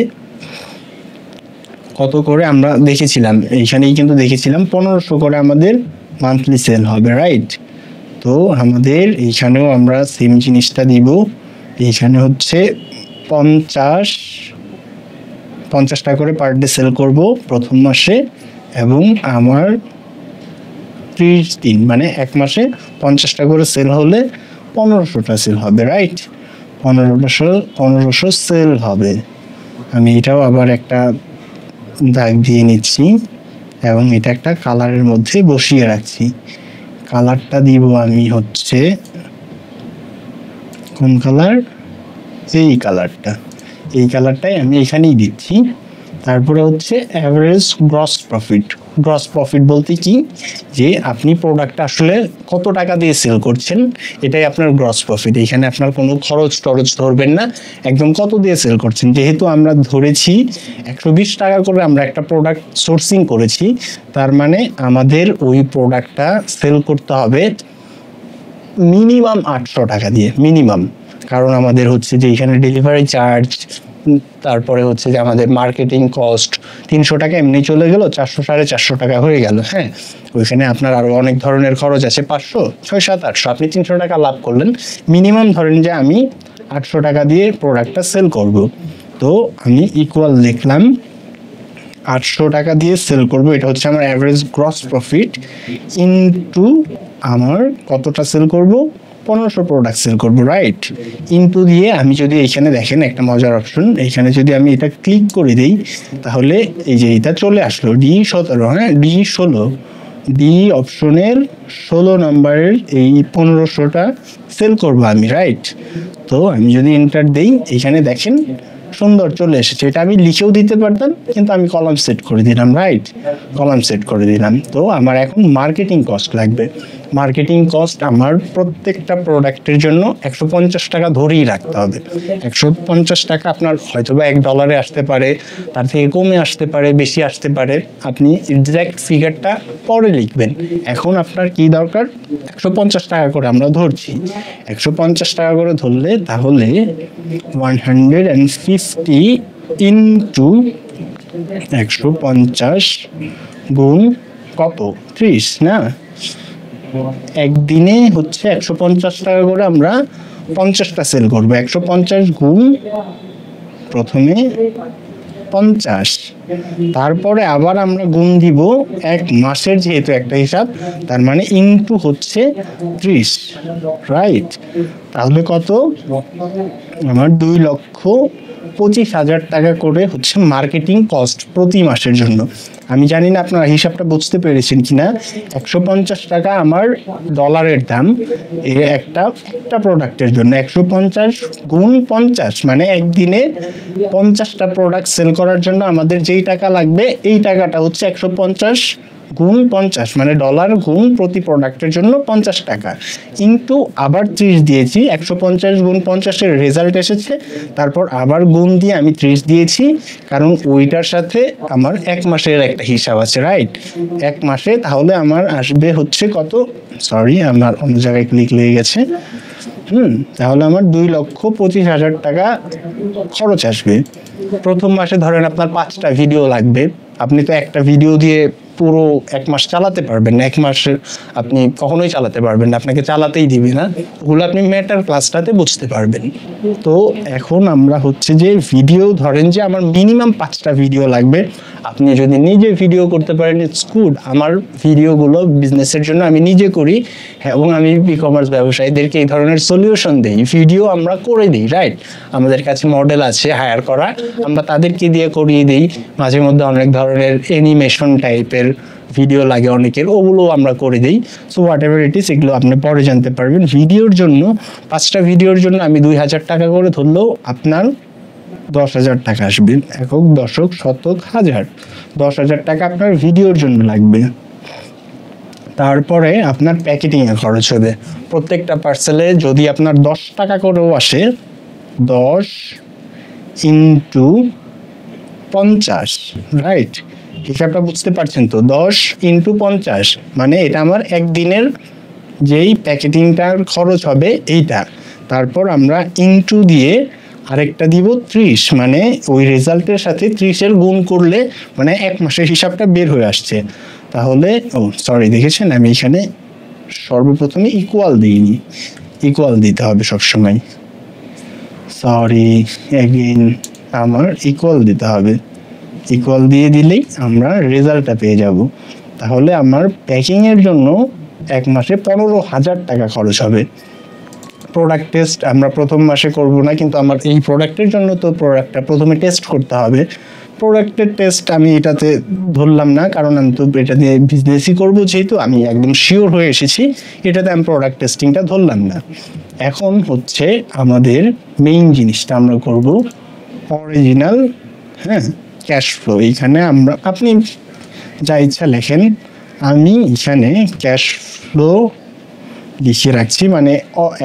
কত করে আমরা দেখেছিলাম, এইখানেই কিন্তু দেখেছিলাম 1500 করে আমাদের মান্থলি সেল হবে, রাইট? তো আমাদের এইখানেও আমরা সেম জিনিসটা দিব। এইখানে হচ্ছে 50 টাকা করে পার ডে সেল করব প্রথম মাসে, এবং আমার 30 দিন মানে এক মাসে 50 টাকা করে সেল হলে 1500টা সেল হবে, রাইট? 1500 সেল হবে। আমি এটাও আবার একটা দাগ দিয়ে নিচ্ছি এবং এটা একটা কালারের মধ্যে বসিয়ে রাখছি। কালারটা দিব আমি হচ্ছে কোন কালার? এই কালারটা। এই কালারটাই আমি এখানেই দিচ্ছি। তারপরে হচ্ছে average gross profit. Gross profit বলতে কি, যে আপনি প্রোডাক্টটা আসলে কত টাকা দিয়ে সেল করছেন, এটাই আপনার গ্রস প্রফিট। এখানে আপনার কোনো খরচ টরচ ধরবেন না, একদম কত দিয়ে সেল করছেন। যেহেতু আমরা ধরেছি 120 টাকা করে আমরা একটা প্রোডাক্ট সোর্সিং করেছি, তার মানে আমাদের ওই প্রোডাক্টটা সেল করতে হবে মিনিমাম 800 টাকা দিয়ে, মিনিমাম। কারণ আমাদের হচ্ছে যে এখানে ডেলিভারি চার্জ, তারপরে হচ্ছে যে আমাদের মার্কেটিং কস্ট 300 টাকা এমনি চলে গেল, 400 450 টাকা হয়ে গেল। হ্যাঁ, ওইখানে আপনার আরো অনেক ধরনের খরচ আছে, 500 6 7 800, আপনি 300 টাকা লাভ করলেন। মিনিমাম ধরেন যে আমি 800 টাকা দিয়ে প্রোডাক্টটা সেল করব, তো আমি ইকুয়াল লিখলাম 800 টাকা দিয়ে সেল করব। এটা হচ্ছে আমার অ্যাভারেজ গ্রস প্রফিট ইনটু আমার কতটা সেল করব, 1500 প্রোডাক্ট সেল করব, রাইট? ইনটু দিয়ে আমি যদি এখানে দেখেন একটা মজার অপশন, এখানে যদি আমি এটা ক্লিক করে দিই, তাহলে এই যে এটা চলে আসলো D17। হ্যাঁ, D16, ডি অপশনের 16 নম্বরের এই 1500টা সেল করব আমি, রাইট? তো আমি যদি এন্টার দেই, এখানে দেখেন সুন্দর চলে এসেছে। এটা আমি লিখেও দিতে পারতাম, কিন্তু আমি কলাম সেট করে দিলাম, রাইট? কলাম সেট করে দিলাম। তো আমার এখন মার্কেটিং কস্ট লাগবে। মার্কেটিং কস্ট আমার প্রত্যেকটা প্রোডাক্টের জন্য 150 টাকা ধরেই রাখতে হবে। 150 টাকা আপনার হয়তো বা $1 আসতে পারে, তার থেকে কমে আসতে পারে, বেশি আসতে পারে। আপনি এক্সাক্ট ফিগারটা পরে লিখবেন। এখন আপনার কি দরকার, 150 টাকা করে আমরা ধরছি। 150 টাকা করে ধরলে তাহলে 150 ইন্টু 150 গুণ কত, 30 না? একদিনে হচ্ছে 150 টাকা করে আমরা 50টা সেল করবো। 150 গুণ প্রথমে 50, তারপরে আবার আমরা গুণ দিব এক মাসের, যেহেতু একটা হিসাব, তার মানে ইনটু হচ্ছে 30, রাইট? তাহলে কত, আমার 2,25,000 টাকা করে হচ্ছে মার্কেটিং কস্ট প্রতি মাসের জন্য। আমি জানি না আপনারা হিসাবটা বুঝতে পেরেছেন কিনা। 150 টাকা আমার ডলারের দাম একটা প্রোডাক্টের জন্য। 150 গুণ 50 মানে একদিনে 50টা প্রোডাক্ট সেল করার জন্য আমাদের যেই টাকা লাগবে, এই টাকাটা হচ্ছে 150 গুণ 50 মানে ডলার গুণ প্রতি প্রোডাক্টের জন্য 50 টাকা, কিন্তু আবার 30 দিয়েছি। 150 গুণ 50-এর রেজাল্ট এসেছে, তারপর আবার গুণ দিয়ে আমি 30 দিয়েছি, কারণ ওইটার সাথে আমার এক মাসের একটা হিসাব আছে, রাইট? এক মাসে তাহলে আমার আসবে হচ্ছে কত, সরি আমার অন্য জায়গায় ক্লিক লেগে গেছে। তাহলে আমার 2,25,000 টাকা খরচ আসবে প্রথম মাসে। ধরেন আপনার 5টা ভিডিও লাগবে, আপনি তো একটা ভিডিও দিয়ে পুরো এক মাস চালাতে পারবেন না। এক মাসে আপনি কখনোই চালাতে পারবেন না, আপনাকে চালাতেই দিবে না। ওগুলো আপনি ম্যাটার ক্লাসটাতে বুঝতে পারবেন। তো এখন আমরা হচ্ছে যে ভিডিও, ধরেন যে আমার মিনিমাম 5টা ভিডিও লাগবে। আপনি যদি নিজে ভিডিও করতে পারেন, ইটস গুড। আমার ভিডিওগুলো বিজনেসের জন্য আমি নিজে করি, এবং আমি ই কমার্স ব্যবসায়ীদেরকে এই ধরনের সলিউশন দিই, ভিডিও আমরা করে দিই, রাইট? আমাদের কাছে মডেল আছে হায়ার করা, আমরা তাদেরকে দিয়ে করিয়ে দিই। মাঝে মধ্যে অনেক ধরনের অ্যানিমেশন টাইপের ভিডিও লাগে অনেকের, ওগুলো আমরা করে দিই। সো হোয়াট এভার ইট ইস, এগুলো আপনি পরে জানতে পারবেন। ভিডিওর জন্য 5টা ভিডিওর জন্য আমি 2000 টাকা করে ধরলেও আপনার 10,000 টাকা আসবে। একক, দশক, শতক, হাজার, 10,000 টাকা আপনার ভিডিওর জন্য লাগবে। তারপরে আপনার প্যাকেটিংয়ে খরচ হবে। প্রত্যেকটা পার্সেলে যদি আপনার 10 টাকা করেও আসে, 10 ইন্টু 50, রাইট? হিসাবটা বুঝতে পারছেন তো? 10 ইন্টু 50 মানে এটা আমার একদিনের যেই প্যাকেটিংটার খরচ হবে এইটা। তারপর আমরা ইন্টু দিয়ে আরেকটা দিব 30, মানে ওই রেজাল্টের সাথে 30-এর গুণ করলে মানে 1 মাসের হিসাবটা বের হয়ে আসছে। তাহলে সরি, দেখেছেন আমি এখানে সর্বপ্রথমে ইকুয়াল দিইনি, ইকুয়াল দিতে হবে সবসময়। সরি এগেইন, আমার ইকুয়াল দিতে হবে। ইকুয়াল দিয়ে দিলেই আমরা রেজাল্টটা পেয়ে যাব। তাহলে আমার প্যাকিংয়ের জন্য 1 মাসে 15,000 টাকা খরচ হবে। প্রোডাক্ট টেস্ট আমরা প্রথম মাসে করব না, কিন্তু আমার এই প্রোডাক্টের জন্য তো প্রোডাক্টটা প্রথমে টেস্ট করতে হবে। প্রোডাক্টের টেস্ট আমি এটাতে ধরলাম না, কারণ আমি তো এটা দিয়ে বিজনেসই করব, যেহেতু আমি একদম শিওর হয়ে এসেছি, এটাতে আমি প্রোডাক্ট টেস্টিংটা ধরলাম না। এখন হচ্ছে আমাদের মেইন জিনিসটা আমরা করব অরিজিনাল, হ্যাঁ, ক্যাশ ফ্লো। এইখানে আপনি যা ইচ্ছা লেখেন, আমি এখানে ক্যাশ ফ্লো লিখে রাখছি, মানে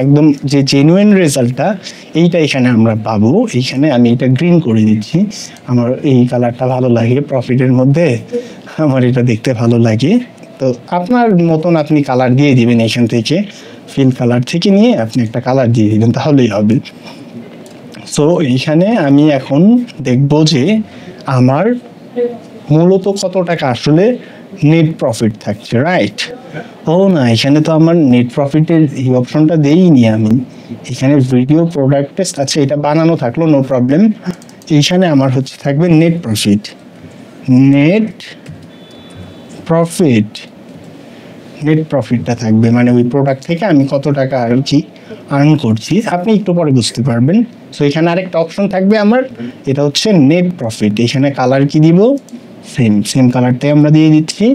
একদম যে জেনুইন রেজাল্টটা এইটা এখানে আমরা পাবো। এইখানে আমি এটা গ্রিন করে দিচ্ছি, আমার এই কালারটা ভালো লাগে, প্রফিটের মধ্যে আমার এটা দেখতে ভালো লাগে। তো আপনার মতন আপনি কালার দিয়ে দিবেন, এখান থেকে ফিল কালার থেকে নিয়ে আপনি একটা কালার দিয়ে দিবেন, তাহলেই হবে। সো এইখানে আমি এখন দেখব যে আমার মূলত কত টাকা আসলে নেট প্রফিট থাকছে, রাইট? না, এখানে তো আমার নেট প্রফিটের এই অপশনটা দেইনি আমি। এখানে ভিডিও প্রোডাক্ট টেস্ট আছে, এটা বানানো থাকলো, নো প্রবলেম। এইখানে আমার হচ্ছে থাকবে net profit. Net profit, net প্রফিটটা থাকবে, মানে ওই প্রোডাক্ট থেকে আমি কত টাকা আর কি আর্ন করছি, আপনি একটু পরে বুঝতে পারবেন। সো এখানে আরেকটা অপশন থাকবে আমার, এটা হচ্ছে নেট প্রফিট। এখানে কালার কি দিব? সেম কালারটাই আমরা দিয়ে দিচ্ছি।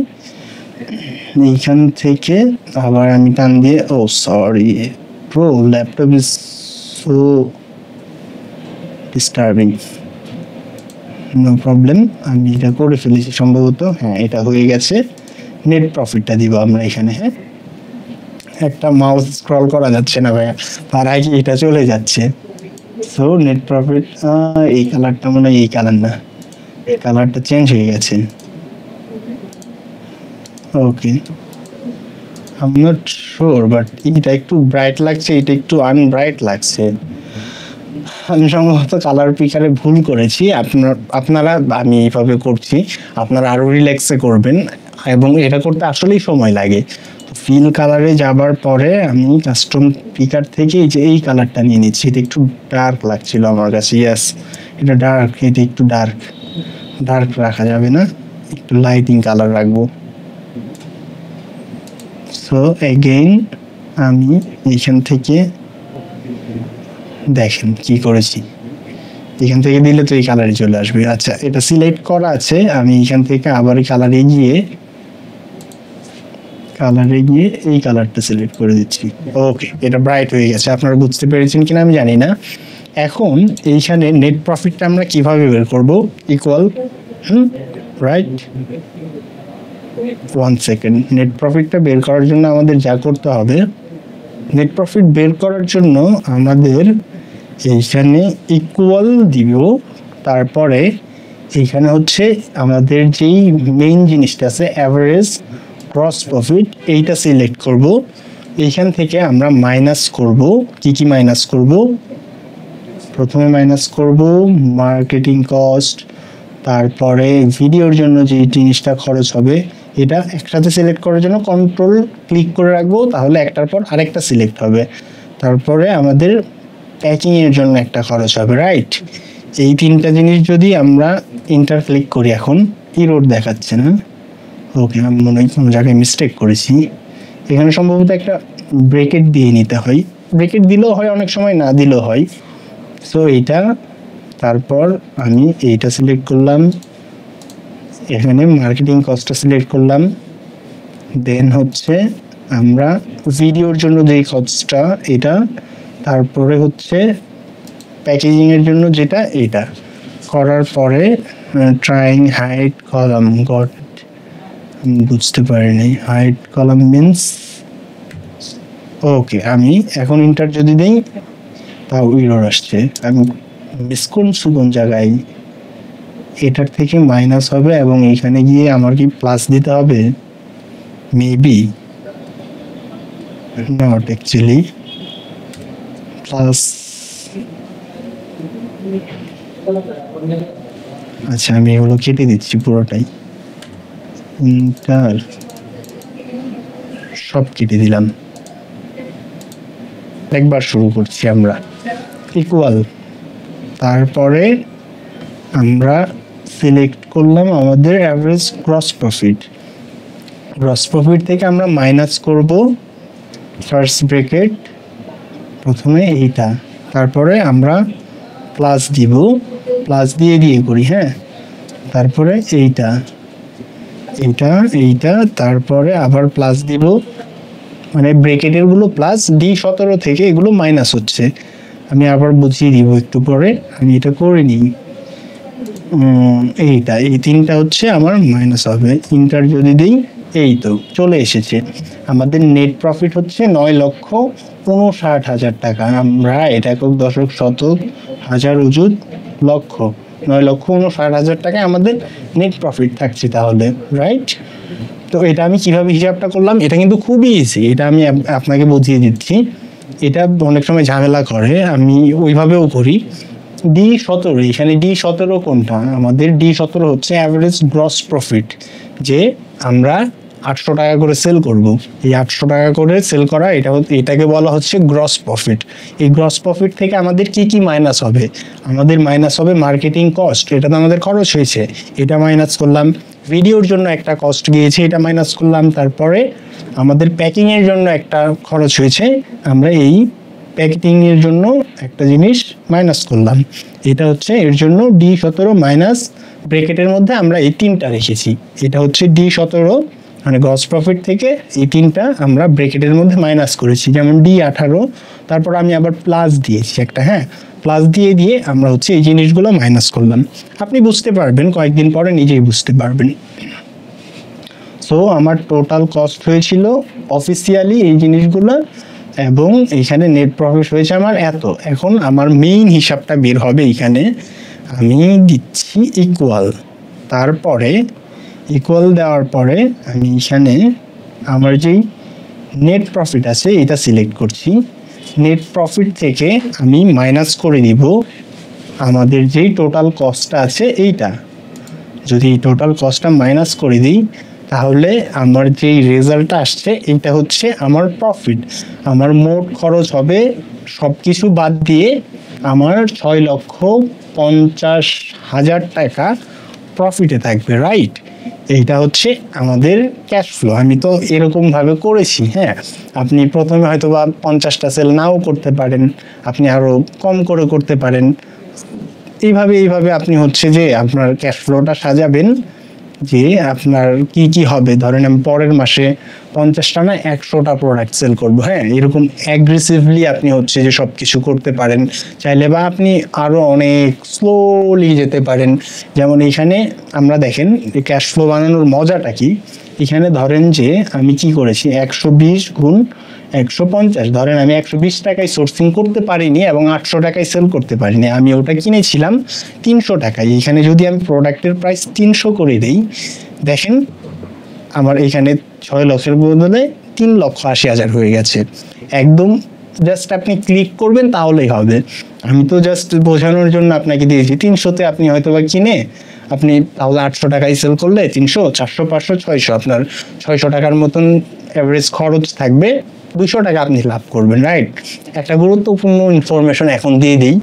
এইখান থেকে আবার আমি টান দিয়ে, sorry bro, laptop is so disturbing, no problem, আমি এটা করে ফেলেছি সম্ভবত। হ্যাঁ, এটা হয়ে গেছে। নেট প্রফিটটা দিব আমরা এখানে। হ্যাঁ, একটা মাউস স্ক্রল করা যাচ্ছে না ভাইয়া, তার আগে এটা চলে যাচ্ছে। সো নেট প্রফিট, এই কালারটা মনে হয় এই কালার না, এই কালারটা চেঞ্জ হয়ে গেছে। Okay, I am not sure, but এটা একটু ব্রাইট লাগছে, এটা একটু আনব্রাইট লাগছে। আমি সম্ভবত কালার পিকারে ভুল করেছি। আপনারা, আমি এইভাবে করছি, আপনারা আরও রিল্যাক্সে করবেন, এবং এটা করতে আসলেই সময় লাগে। ফিল কালারে যাবার পরে আমি কাস্টম পিকার থেকে এই কালারটা নিয়ে নিচ্ছি। এটা একটু ডার্ক লাগছিল আমার কাছে। ইয়াস, এটা ডার্ক, এটা একটু ডার্ক রাখা যাবে না, একটু লাইটিং কালার রাখবো। সো এগেইন আমি এইখান থেকে দেখেন কি করেছি, এখান থেকে দিলে তো এই কালারে চলে আসবে। আচ্ছা, এটা সিলেক্ট করা আছে, আমি এখান থেকে আবার কালারে গিয়ে এই কালারটা সিলেক্ট করে দিচ্ছি। ওকে, এটা ব্রাইট হয়ে গেছে। আপনারা বুঝতে পেরেছেন কিনা আমি জানি না। এখন এইখানে নেট প্রফিটটা আমরা কিভাবে বের করব? Equal, right, 1 second. নেট প্রফিটটা বের করার জন্য আমাদের যা করতে হবে, নেট প্রফিট বের করার জন্য আমাদের এইখানে ইকুয়াল দিব, তারপরে এইখানে হচ্ছে আমাদের যেই মেইন জিনিসটা আছে অ্যাভারেজ গ্রস প্রফিট, এইটা সিলেক্ট করব। এইখান থেকে আমরা মাইনাস করব। কি মাইনাস করব? প্রথমে মাইনাস করব মার্কেটিং কস্ট, তারপরে ভিডিওর জন্য যে জিনিসটা খরচ হবে এটা একসাথে সিলেক্ট করার জন্য কন্ট্রোল ক্লিক করে রাখবো, তাহলে একটার পর আরেকটা সিলেক্ট হবে। তারপরে আমাদের প্যাকিংয়ের জন্য একটা খরচ হবে, রাইট? এই 3টা জিনিস যদি আমরা ইন্টার ক্লিক করি, এখন ইরর দেখাচ্ছে না। ওকে, আমি মনে হয় কোনো জায়গায় মিস্টেক করেছি। এখানে সম্ভবত একটা ব্রেকেট দিয়ে নিতে হয়, ব্রেকেট দিলেও হয়, অনেক সময় না দিলেও হয়। সো এইটা, তারপর আমি এইটা সিলেক্ট করলাম, এখানে মার্কেটিং কস্টটা সিলেক্ট করলাম, দেন হচ্ছে আমরা ভিডিওর জন্য যেই কস্টটা এটা, তারপরে হচ্ছে প্যাকেজিংয়ের জন্য যেটা এটা করার পরে ট্রাইং হাইড কলাম গট, বুঝতে পারিনি হাইড কলাম মিনস ওকে। আমি এখন ইন্টার যদি দিই তাও ইরর আসছে, আমি মিস করছি কোন জায়গায়, এটার থেকে মাইনাস হবে এবং এইখানে গিয়ে আমার কি প্লাস দিতে হবে, মেবি নট অ্যাকচুয়ালি প্লাস। আচ্ছা আমি এগুলো কেটে দিচ্ছি পুরোটাই, ইন্টার সব কেটে দিলাম। একবার শুরু করছি আমরা, ইকুয়াল, তারপরে আমরা সিলেক্ট করলাম আমাদের average gross profit. Gross profit থেকে আমরা মাইনাস করব ফার্স্ট ব্র্যাকেট প্রথমে এইটা, তারপরে আমরা প্লাস দিব, প্লাস দিয়ে দিয়ে করি, হ্যাঁ, তারপরে এইটা এইটা এইটা, তারপরে আবার প্লাস দিব, মানে ব্র্যাকেটের গুলো প্লাস, D17 থেকে এগুলো মাইনাস হচ্ছে। আমি আবার বুঝিয়ে দিব একটু পরে, আমি এটা করে নিই। এইটা এই তিনটা হচ্ছে আমার মাইনাস হবে, ইন্টার যদি দিই এই তো চলে এসেছে। আমাদের নেট প্রফিট হচ্ছে 9,59,000 টাকা। আমরা এটা একক দশক শতক হাজার অযুত লক্ষ, 9,59,000 টাকা আমাদের নেট প্রফিট থাকছে তাহলে, রাইট? তো এটা আমি কিভাবে হিসাবটা করলাম, এটা কিন্তু খুবই ইজি, এটা আমি আপনাকে বুঝিয়ে দিচ্ছি। এটা অনেক সময় ঝামেলা করে, আমি ওইভাবেও করি। D17, এখানে D17 কোনটা, আমাদের D17 হচ্ছে অ্যাভারেজ গ্রস প্রফিট, যে আমরা 800 টাকা করে সেল করব। এই 800 টাকা করে সেল করা, এটাকে বলা হচ্ছে গ্রস প্রফিট। এই গ্রস প্রফিট থেকে আমাদের কি কি মাইনাস হবে, আমাদের মাইনাস হবে মার্কেটিং কস্ট, এটা তো আমাদের খরচ হয়েছে, এটা মাইনাস করলাম। ভিডিওর জন্য একটা কস্ট গিয়েছে, এটা মাইনাস করলাম। তারপরে আমাদের প্যাকিংয়ের জন্য একটা খরচ হয়েছে, আমরা এই প্যাকেটিংয়ের জন্য একটা জিনিস মাইনাস করলাম। এটা হচ্ছে এর জন্য D17 মাইনাস ব্র্যাকেটের মধ্যে আমরা এই তিনটা রেখেছি। এটা হচ্ছে D17 মানে গ্রস প্রফিট থেকে এই তিনটা আমরা ব্র্যাকেটের মধ্যে মাইনাস করেছি, যেমন D18। তারপর আমি আবার প্লাস দিয়েছি একটা, হ্যাঁ, প্লাস দিয়ে দিয়ে আমরা হচ্ছে এই জিনিসগুলো মাইনাস করলাম। আপনি বুঝতে পারবেন, কয়েকদিন পরে নিজেই বুঝতে পারবেন। সো আমার টোটাল কস্ট হয়েছিল অফিসিয়ালি এই জিনিসগুলো, এবং এইখানে নেট প্রফিট হয়েছে আমার এত। এখন আমার মেইন হিসাবটা বের হবে, এইখানে আমি দিচ্ছি ইকুয়াল, তারপরে ইকুয়াল দেওয়ার পরে আমি এখানে আমার যেই নেট প্রফিট আছে এটা সিলেক্ট করছি। নেট প্রফিট থেকে আমি মাইনাস করে দিব আমাদের যেই টোটাল কস্টটা আছে এইটা। যদি টোটাল কস্টটা মাইনাস করে দিই তাহলে আমার যেই রেজাল্টটা আসছে এইটা হচ্ছে আমার প্রফিট। আমার মোট খরচ হবে সব কিছু বাদ দিয়ে আমার 6,50,000 টাকা প্রফিটে থাকবে, রাইট? এইটা হচ্ছে আমাদের ক্যাশ ফ্লো। আমি তো এরকমভাবে করেছি, হ্যাঁ। আপনি প্রথমে হয়তো বা 50টা সেল নাও করতে পারেন, আপনি আরও কম করে করতে পারেন। এইভাবে আপনি হচ্ছে যে আপনার ক্যাশ ফ্লোটা সাজাবেন, যে আপনার কি কি হবে। ধরেন আমি পরের মাসে 50টা না 100টা প্রোডাক্ট সেল করবো, হ্যাঁ, এরকম অ্যাগ্রেসিভলি আপনি হচ্ছে যে সব কিছু করতে পারেন চাইলে, বা আপনি আরও অনেক স্লোলি যেতে পারেন। যেমন এইখানে আমরা দেখেন ক্যাশ ফ্লো বানানোর মজাটা কি, এখানে ধরেন যে আমি কি করেছি 120 গুণ 150, ধরেন আমি 120 টাকায় সোর্সিং করতে পারিনি এবং 800 টাকায় সেল করতে পারিনি, আমি ওটা কিনেছিলাম 300 টাকায়। এখানে যদি আমি প্রোডাক্টের প্রাইস 300 করে দিই, দেখেন আমার এখানে 6 লক্ষের বদলে 3,80,000 হয়ে গেছে। একদম জাস্ট আপনি ক্লিক করবেন তাহলেই হবে। আমি তো জাস্ট বোঝানোর জন্য আপনাকে দিয়েছি। 300-তে আপনি হয়তো বা কিনে আপনি তাহলে 800 টাকায় সেল করলে 300, 400, 500, 600, আপনার 600 টাকার মতন অ্যাভারেজ খরচ থাকবে, 200 টাকা আপনি লাভ করবেন, রাইট? একটা গুরুত্বপূর্ণ ইনফরমেশন এখন দিয়ে দিই।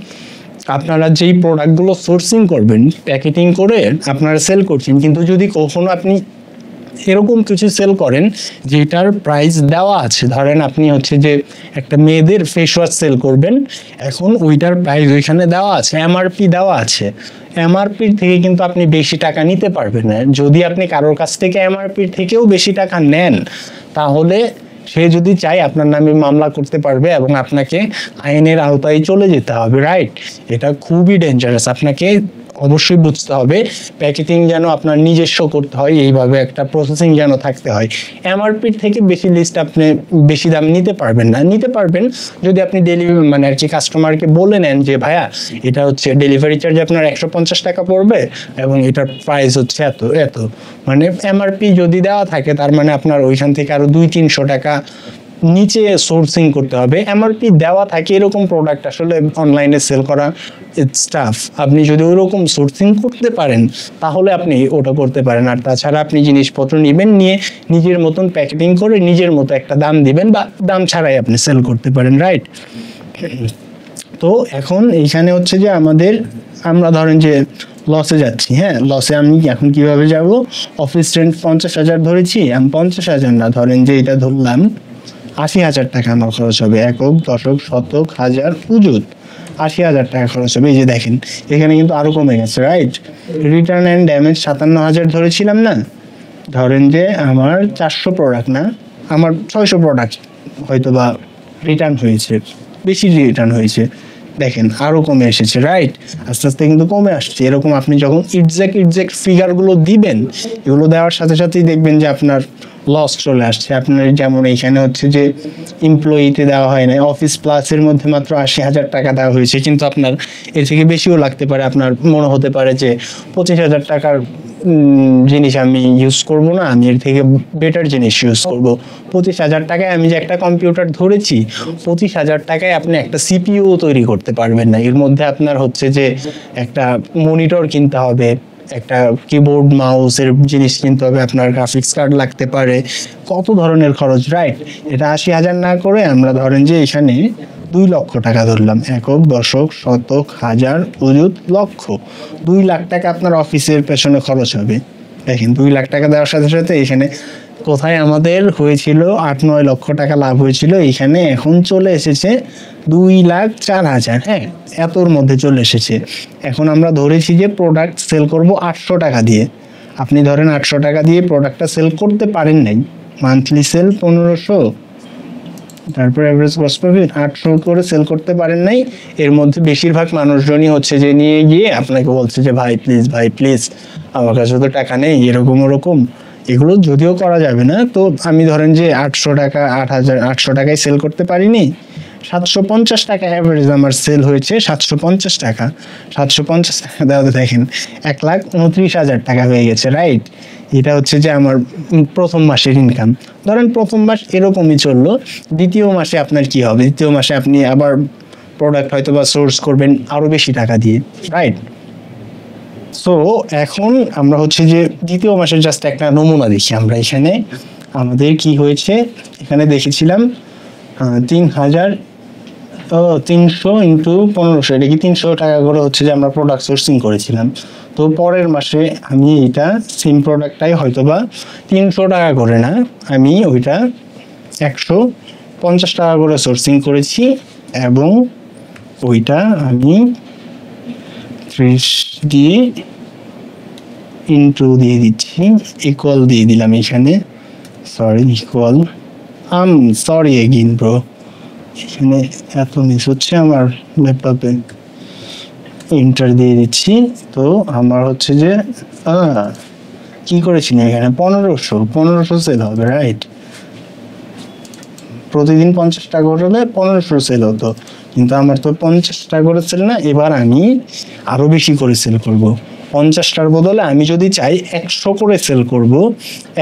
আপনারা যেই প্রোডাক্টগুলো সোর্সিং করবেন, প্যাকেটিং করে আপনারা সেল করছেন, কিন্তু যদি কখনো আপনি এরকম কিছু সেল করেন যেটার প্রাইস দেওয়া আছে, ধরেন আপনি হচ্ছে যে একটা মেয়েদের ফেস ওয়াশ সেল করবেন, এখন ওইটার প্রাইস ওইখানে দেওয়া আছে, MRP দেওয়া আছে, এমআরপির থেকে কিন্তু আপনি বেশি টাকা নিতে পারবেন না। যদি আপনি কারোর কাছ থেকে এমআরপির থেকেও বেশি টাকা নেন, তাহলে সে যদি চায় আপনার নামে মামলা করতে পারবে এবং আপনাকে আইনের আওতায় চলে যেতে হবে, রাইট? এটা খুবই ডেঞ্জারাস। আপনাকে অবশ্যই বুঝতে হবে প্যাকেজিং যেন আপনার নিজস্ব করতে হয়, এইভাবে একটা প্রসেসিং যেন থাকতে হয়। এমআরপির থেকে বেশি লিস্ট আপনি বেশি দাম নিতে পারবেন না। নিতে পারবেন যদি আপনি মানে আর কি কাস্টমারকে বলে নেন যে ভাইয়া এটা হচ্ছে ডেলিভারি চার্জ আপনার 150 টাকা পড়বে এবং এটার প্রাইস হচ্ছে এত এত, মানে এমআরপি যদি দেওয়া থাকে তার মানে আপনার ওইখান থেকে আরো 200-300 টাকা নিচে সোর্সিং করতে হবে। এমআরপি দেওয়া থাকে এরকম প্রোডাক্ট আসলে অনলাইনে সেল করা ইটস টাফ। আপনি যদি ওরকম সোর্সিং করতে পারেন তাহলে আপনি ওটা করতে পারেন। আর তাছাড়া আপনি জিনিসপত্র নেবেন, নিয়ে নিজের মতন প্যাকেটিং করে নিজের মতো একটা দাম দিবেন বা দাম ছাড়াই আপনি সেল করতে পারেন, রাইট? তো এখন এইখানে হচ্ছে যে আমরা ধরেন যে লসে যাচ্ছি, হ্যাঁ, লসে আমি এখন কিভাবে যাব? অফিস রেন্ট 50,000 ধরেছি, আমি 50,000 না, ধরেন যে এটা ধরলাম 80,000 টাকা আমার খরচ হবে। একক, দশক, শতক, হাজার, উজুত 80,000 টাকা খরচ হবে। এই যে দেখেন এখানে কিন্তু আরো কমে গেছে, রাইট? রিটার্ন অ্যান্ড ড্যামেজ 57,000 ধরেছিলাম না, ধরেন যে আমার 400 প্রোডাক্ট না, আমার 600 প্রোডাক্ট হয়তো বা রিটার্ন হয়েছে, বেশি রিটার্ন হয়েছে, দেখেন আরো কমে এসেছে, রাইট? আস্তে আস্তে কিন্তু কমে আসছে। এরকম আপনি যখন এক্সাক্ট ফিগারগুলো দিবেন, এগুলো দেওয়ার সাথে সাথেই দেখবেন যে আপনার লস চলে আসছে। আপনার যেমন এইখানে হচ্ছে যে এমপ্লয়িতে দেওয়া হয় না, অফিস প্লাসের মধ্যে মাত্র 80,000 টাকা দেওয়া হয়েছে, কিন্তু আপনার এর থেকে বেশিও লাগতে পারে। আপনার মনে হতে পারে যে 25,000 টাকার জিনিস আমি ইউজ করব না, আমি এর থেকে বেটার জিনিস ইউজ করব। 25,000 টাকায় আমি যে একটা কম্পিউটার ধরেছি, 25,000 টাকায় আপনি একটা সিপিইউ তৈরি করতে পারবেন না। এর মধ্যে আপনার হচ্ছে যে একটা মনিটর কিনতে হবে, একটা কিবোর্ড মাউসের জিনিস কিনতে হবে, আপনার গ্রাফিক্স কার্ড লাগতে পারে, কত ধরনের খরচ, রাইট? এটা 80,000 না করে আমরা ধরেন যে এখানে 2 লক্ষ টাকা ধরলাম। একক, দশক, শতক, হাজার, অযুত, লক্ষ, 2 লাখ টাকা আপনার অফিসের পেছনে খরচ হবে। দেখেন 2 লাখ টাকা দেওয়ার সাথে সাথে এখানে কোথায় আমাদের হয়েছিল 8-9 লক্ষ টাকা লাভ হয়েছিল, এখানে এখন চলে এসেছে 2,04,000। হ্যাঁ, এতর মধ্যে চলে এসেছে। এখন আমরা ধরেছি যে প্রোডাক্ট সেল করব 800 টাকা দিয়ে। আপনি ধরেন 800 টাকা দিয়ে প্রোডাক্টটা সেল করতে পারেন নাই, মান্থলি সেল 1500, তারপর অ্যাভারেজ কস্ট প্রফিট 800 করে সেল করতে পারেন নাই। এর মধ্যে বেশিরভাগ মানুষজনই হচ্ছে যে নিয়ে গিয়ে আপনাকে বলছে যে ভাই প্লিজ আমার কাছে তো টাকা নেই, এরকম ওরকম। এগুলো যদিও করা যাবে না, তো আমি ধরেন যে 800 টাকা 8,800 টাকায় সেল করতে পারিনি, 750 টাকা অ্যাভারেজ আমার সেল হয়েছে। 750 টাকা 750 টাকা দেওয়াতে দেখেন 1,29,000 টাকা হয়ে গেছে, রাইট? এটা হচ্ছে যে আমার প্রথম মাসের ইনকাম। ধরেন প্রথম মাস এরকমই চললো, দ্বিতীয় মাসে আপনার কি হবে? দ্বিতীয় মাসে আপনি আবার প্রোডাক্ট হয়তো বা সোর্স করবেন আরো বেশি টাকা দিয়ে, রাইট? সো এখন আমরা হচ্ছে যে দ্বিতীয় মাসের জাস্ট একটা নমুনা দেখি আমরা। এখানে আমাদের কি হয়েছে, এখানে দেখেছিলাম 3,300 ইন্টু 1500, এটা কি 300 টাকা করে হচ্ছে যে আমরা প্রোডাক্ট সোর্সিং করেছিলাম। তো পরের মাসে আমি এটা সেম প্রোডাক্টটাই হয়তো বা 300 টাকা করে না, আমি ওইটা 150 টাকা করে সোর্সিং করেছি এবং ওইটা আমি 30 দিয়ে ইন্টু দিয়ে দিচ্ছি, ইকুয়াল দিয়ে দিলাম এখানে, সরি এগেইন ব্রো, এখানে এত মিস হচ্ছে আমার ল্যাপটপে, ইন্টার দিয়ে দিচ্ছি। তো আমার হচ্ছে যে কি করেছি না, এখানে 1500 সেল হবে, রাইট? প্রতিদিন 50 টাকা করে হলে 1500 সেল হতো, কিন্তু আমার তো 50 টাকা করে সেল না, এবার আমি আরো বেশি করে সেল করব। 50টার বদলে আমি যদি চাই 100 করে সেল করব,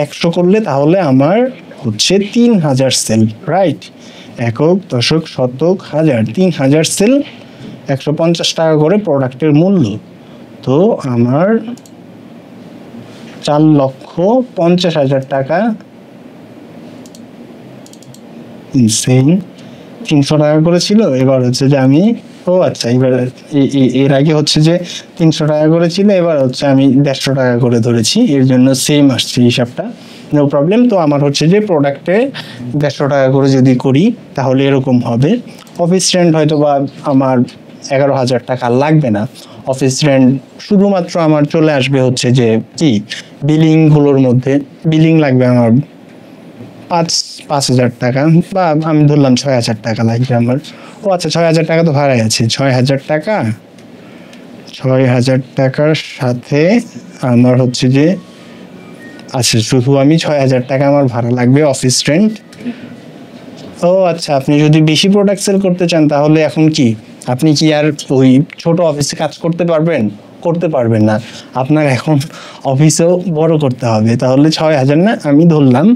100 করলে তাহলে আমার হচ্ছে 3,000 সেল, রাইট? একক, দশক, শতক, হাজার, 3,000 সেল, 150 টাকা করে প্রোডাক্টের মূল্য। তো আমার 4,50,000 টাকা, ইনসেইন। 300 টাকা করে ছিল, এবার হচ্ছে যে আমি আচ্ছা, এবার এর আগে হচ্ছে যে 300 টাকা করে ছিল, এবার হচ্ছে আমি 150 টাকা করে ধরেছি, এর জন্য সেম আসছে হিসাবটা, নো প্রবলেম। তো আমার হচ্ছে যে প্রোডাক্টে 150 টাকা করে যদি করি তাহলে এরকম হবে। অফিস রেন্ট হয়তো বা আমার 11,000 টাকা লাগবে না। অফিস রেন্ট শুধুমাত্র আমার চলে আসবে হচ্ছে যে কি বিলিংগুলোর মধ্যে, বিলিং লাগবে আমার 5,000 টাকা, বা আমি ধরলাম 6,000 টাকা লাগবে আমার। ও আচ্ছা, 6,000 টাকা তো ভাড়াই আছে, 6,000 টাকা, 6,000 টাকার সাথে আমার হচ্ছে যে আচ্ছা শুধু আমি 6,000 টাকা আমার ভাড়া লাগবে অফিস রেন্ট। ও আচ্ছা, আপনি যদি বেশি প্রোডাক্ট সেল করতে চান তাহলে এখন কি আপনি কি আর ওই ছোট অফিসে কাজ করতে পারবেন? করতে পারবেন না, আপনার এখন অফিসেও বড় করতে হবে। তাহলে 6,000 না, আমি ধরলাম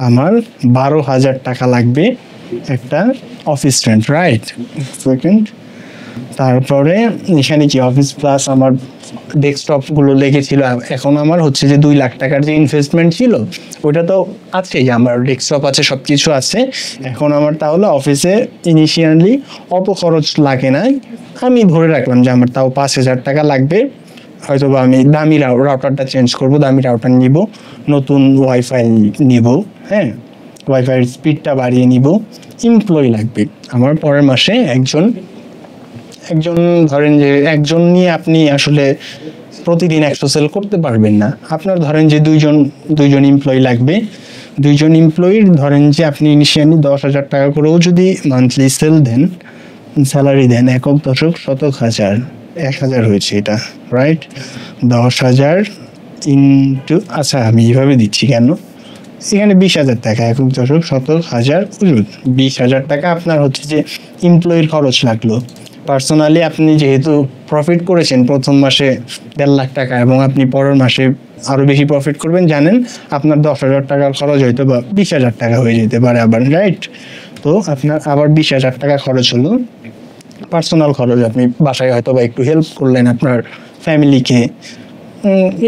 আমার 12,000 টাকা লাগবে একটা অফিস রেন্ট, রাইট? সেকেন্ড, তারপরে এখানে কি অফিস প্লাস আমার ডেস্কটপগুলো লেগেছিল। এখন আমার হচ্ছে যে 2 লাখ টাকার যে ইনভেস্টমেন্ট ছিল ওইটা তো আছেই, আমার ডেস্কটপ আছে, সব কিছু আছে। এখন আমার তাহলে অফিসে ইনিশিয়ালি অত খরচ লাগে না। আমি ধরে রাখলাম যে আমার তাও 5,000 টাকা লাগবে। হয়তো বা আমি দামি রাউটারটা চেঞ্জ করব, দামি রাউটার নিব, নতুন ওয়াইফাই নিব, হ্যাঁ, ওয়াইফাইয়ের স্পিডটা বাড়িয়ে নিব। এমপ্লয়ি লাগবে আমার পরের মাসে একজন ধরেন যে একজন নিয়ে আপনি আসলে প্রতিদিন 100 সেল করতে পারবেন না। আপনার ধরেন যে দুইজন এমপ্লয়ি লাগবে। দুইজন এমপ্লয়ির ধরেন যে আপনি ইনিশিয়ালি 10,000 টাকা করেও যদি মান্থলি স্যালারি দেন, একক দশক শতক হাজার, 1,000 হয়েছে এটা, রাইট? 10,000 ইন্টু, আচ্ছা আমি এইভাবে দিচ্ছি কেন, এখানে 20,000 টাকা, একক দশক শতক হাজার, 20,000 টাকা আপনার হচ্ছে যে এমপ্লয়ির খরচ লাগলো। পার্সোনালি আপনি যেহেতু প্রফিট করেছেন প্রথম মাসে 1.5 লাখ টাকা, এবং আপনি পরের মাসে আরো বেশি প্রফিট করবেন, জানেন আপনার 10,000 টাকার খরচ হয়তো বা 20,000 টাকা হয়ে যেতে পারে আবার, রাইট? তো আপনার আবার 20,000 টাকা খরচ হলো, পার্সোনাল খরচ। আপনি বাসায় হয়তো বা একটু হেল্প করলেন আপনার ফ্যামিলিকে,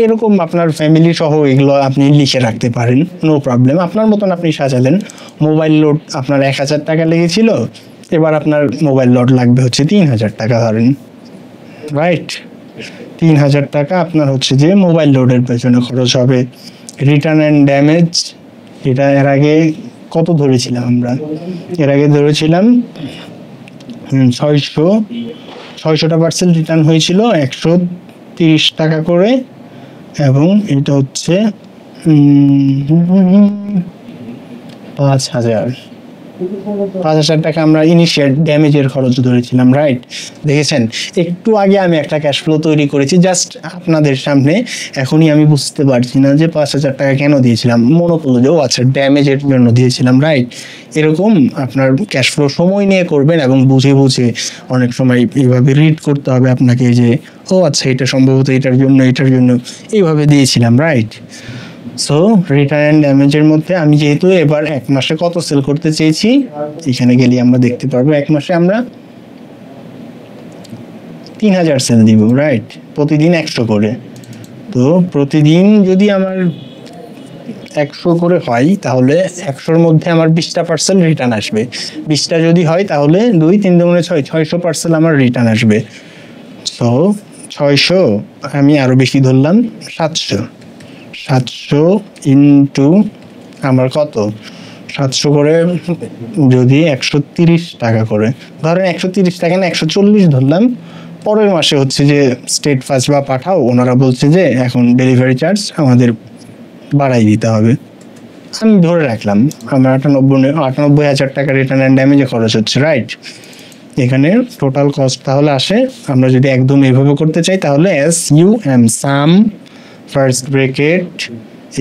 এরকম আপনার ফ্যামিলি সহ এগুলো আপনি লিখে রাখতে পারেন, নো প্রবলেম। আপনার মতন আপনি সাজালেন। মোবাইল লোড আপনার 1,000 টাকা লেগেছিল, এবার আপনার মোবাইল লোড লাগবে হচ্ছে 3,000 টাকা ধরেন, রাইট? 3,000 টাকা আপনার হচ্ছে যে মোবাইল লোডের পেছনে খরচ হবে। রিটার্ন অ্যান্ড ড্যামেজ, এটা এর আগে কত ধরেছিলাম আমরা? এর আগে ধরেছিলাম 600টা পার্সেল রিটার্ন হয়েছিল 130 টাকা করে, এবং এটা হচ্ছে 5,000 টাকা আমরা ইনিশিয়াল ড্যামেজের খরচ ধরেছিলাম, রাইট? দেখেছেন, একটু আগে আমি একটা ক্যাশ ফ্লো তৈরি করেছি জাস্ট আপনাদের সামনে। এখনই আমি বুঝতে পারছি না যে 5,000 টাকা কেন দিয়েছিলাম। মনে পড়লো যে ও আচ্ছা, ড্যামেজের জন্য দিয়েছিলাম, রাইট? এরকম আপনার ক্যাশ ফ্লো সময় নিয়ে করবেন, এবং বুঝে অনেক সময় এইভাবে রিড করতে হবে আপনাকে যে ও আচ্ছা, এটা সম্ভবত এটার জন্য এইভাবে দিয়েছিলাম, রাইট? সো রিটার্ন অ্যান্ড ড্যামেজের মধ্যে আমি যেহেতু এবার 1 মাসে কত সেল করতে চেয়েছি, এখানে গেলে আমরা দেখতে পারবো 1 মাসে আমরা 3,000 সেল দিব, রাইট? প্রতিদিন 100 করে। তো প্রতিদিন যদি আমার 100 করে হয় তাহলে 100-র মধ্যে আমার 20টা পার্সেল রিটার্ন আসবে। 20টা যদি হয় তাহলে 2 3 দুগুণে 600 পার্সেল আমার রিটার্ন আসবে। সো 600, আমি আরো বেশি ধরলাম, 700 ইন্টু আমার কত, 700 করে যদি 130 টাকা করে ধরেন, 130 টাকা না 140 ধরলাম। পরের মাসে হচ্ছে যে স্টেট ফাস্ট বা পাঠাও, ওনারা বলছে যে এখন ডেলিভারি চার্জ আমাদের বাড়াই দিতে হবে। আমি ধরে রাখলাম আমার 98,000 টাকা রিটার্ন অ্যান্ড ড্যামেজে খরচ হচ্ছে, রাইট? এখানে টোটাল কস্ট তাহলে আসে, আমরা যদি একদম এভাবে করতে চাই তাহলে SUM, সাম ফার্স্ট ব্র্যাকেট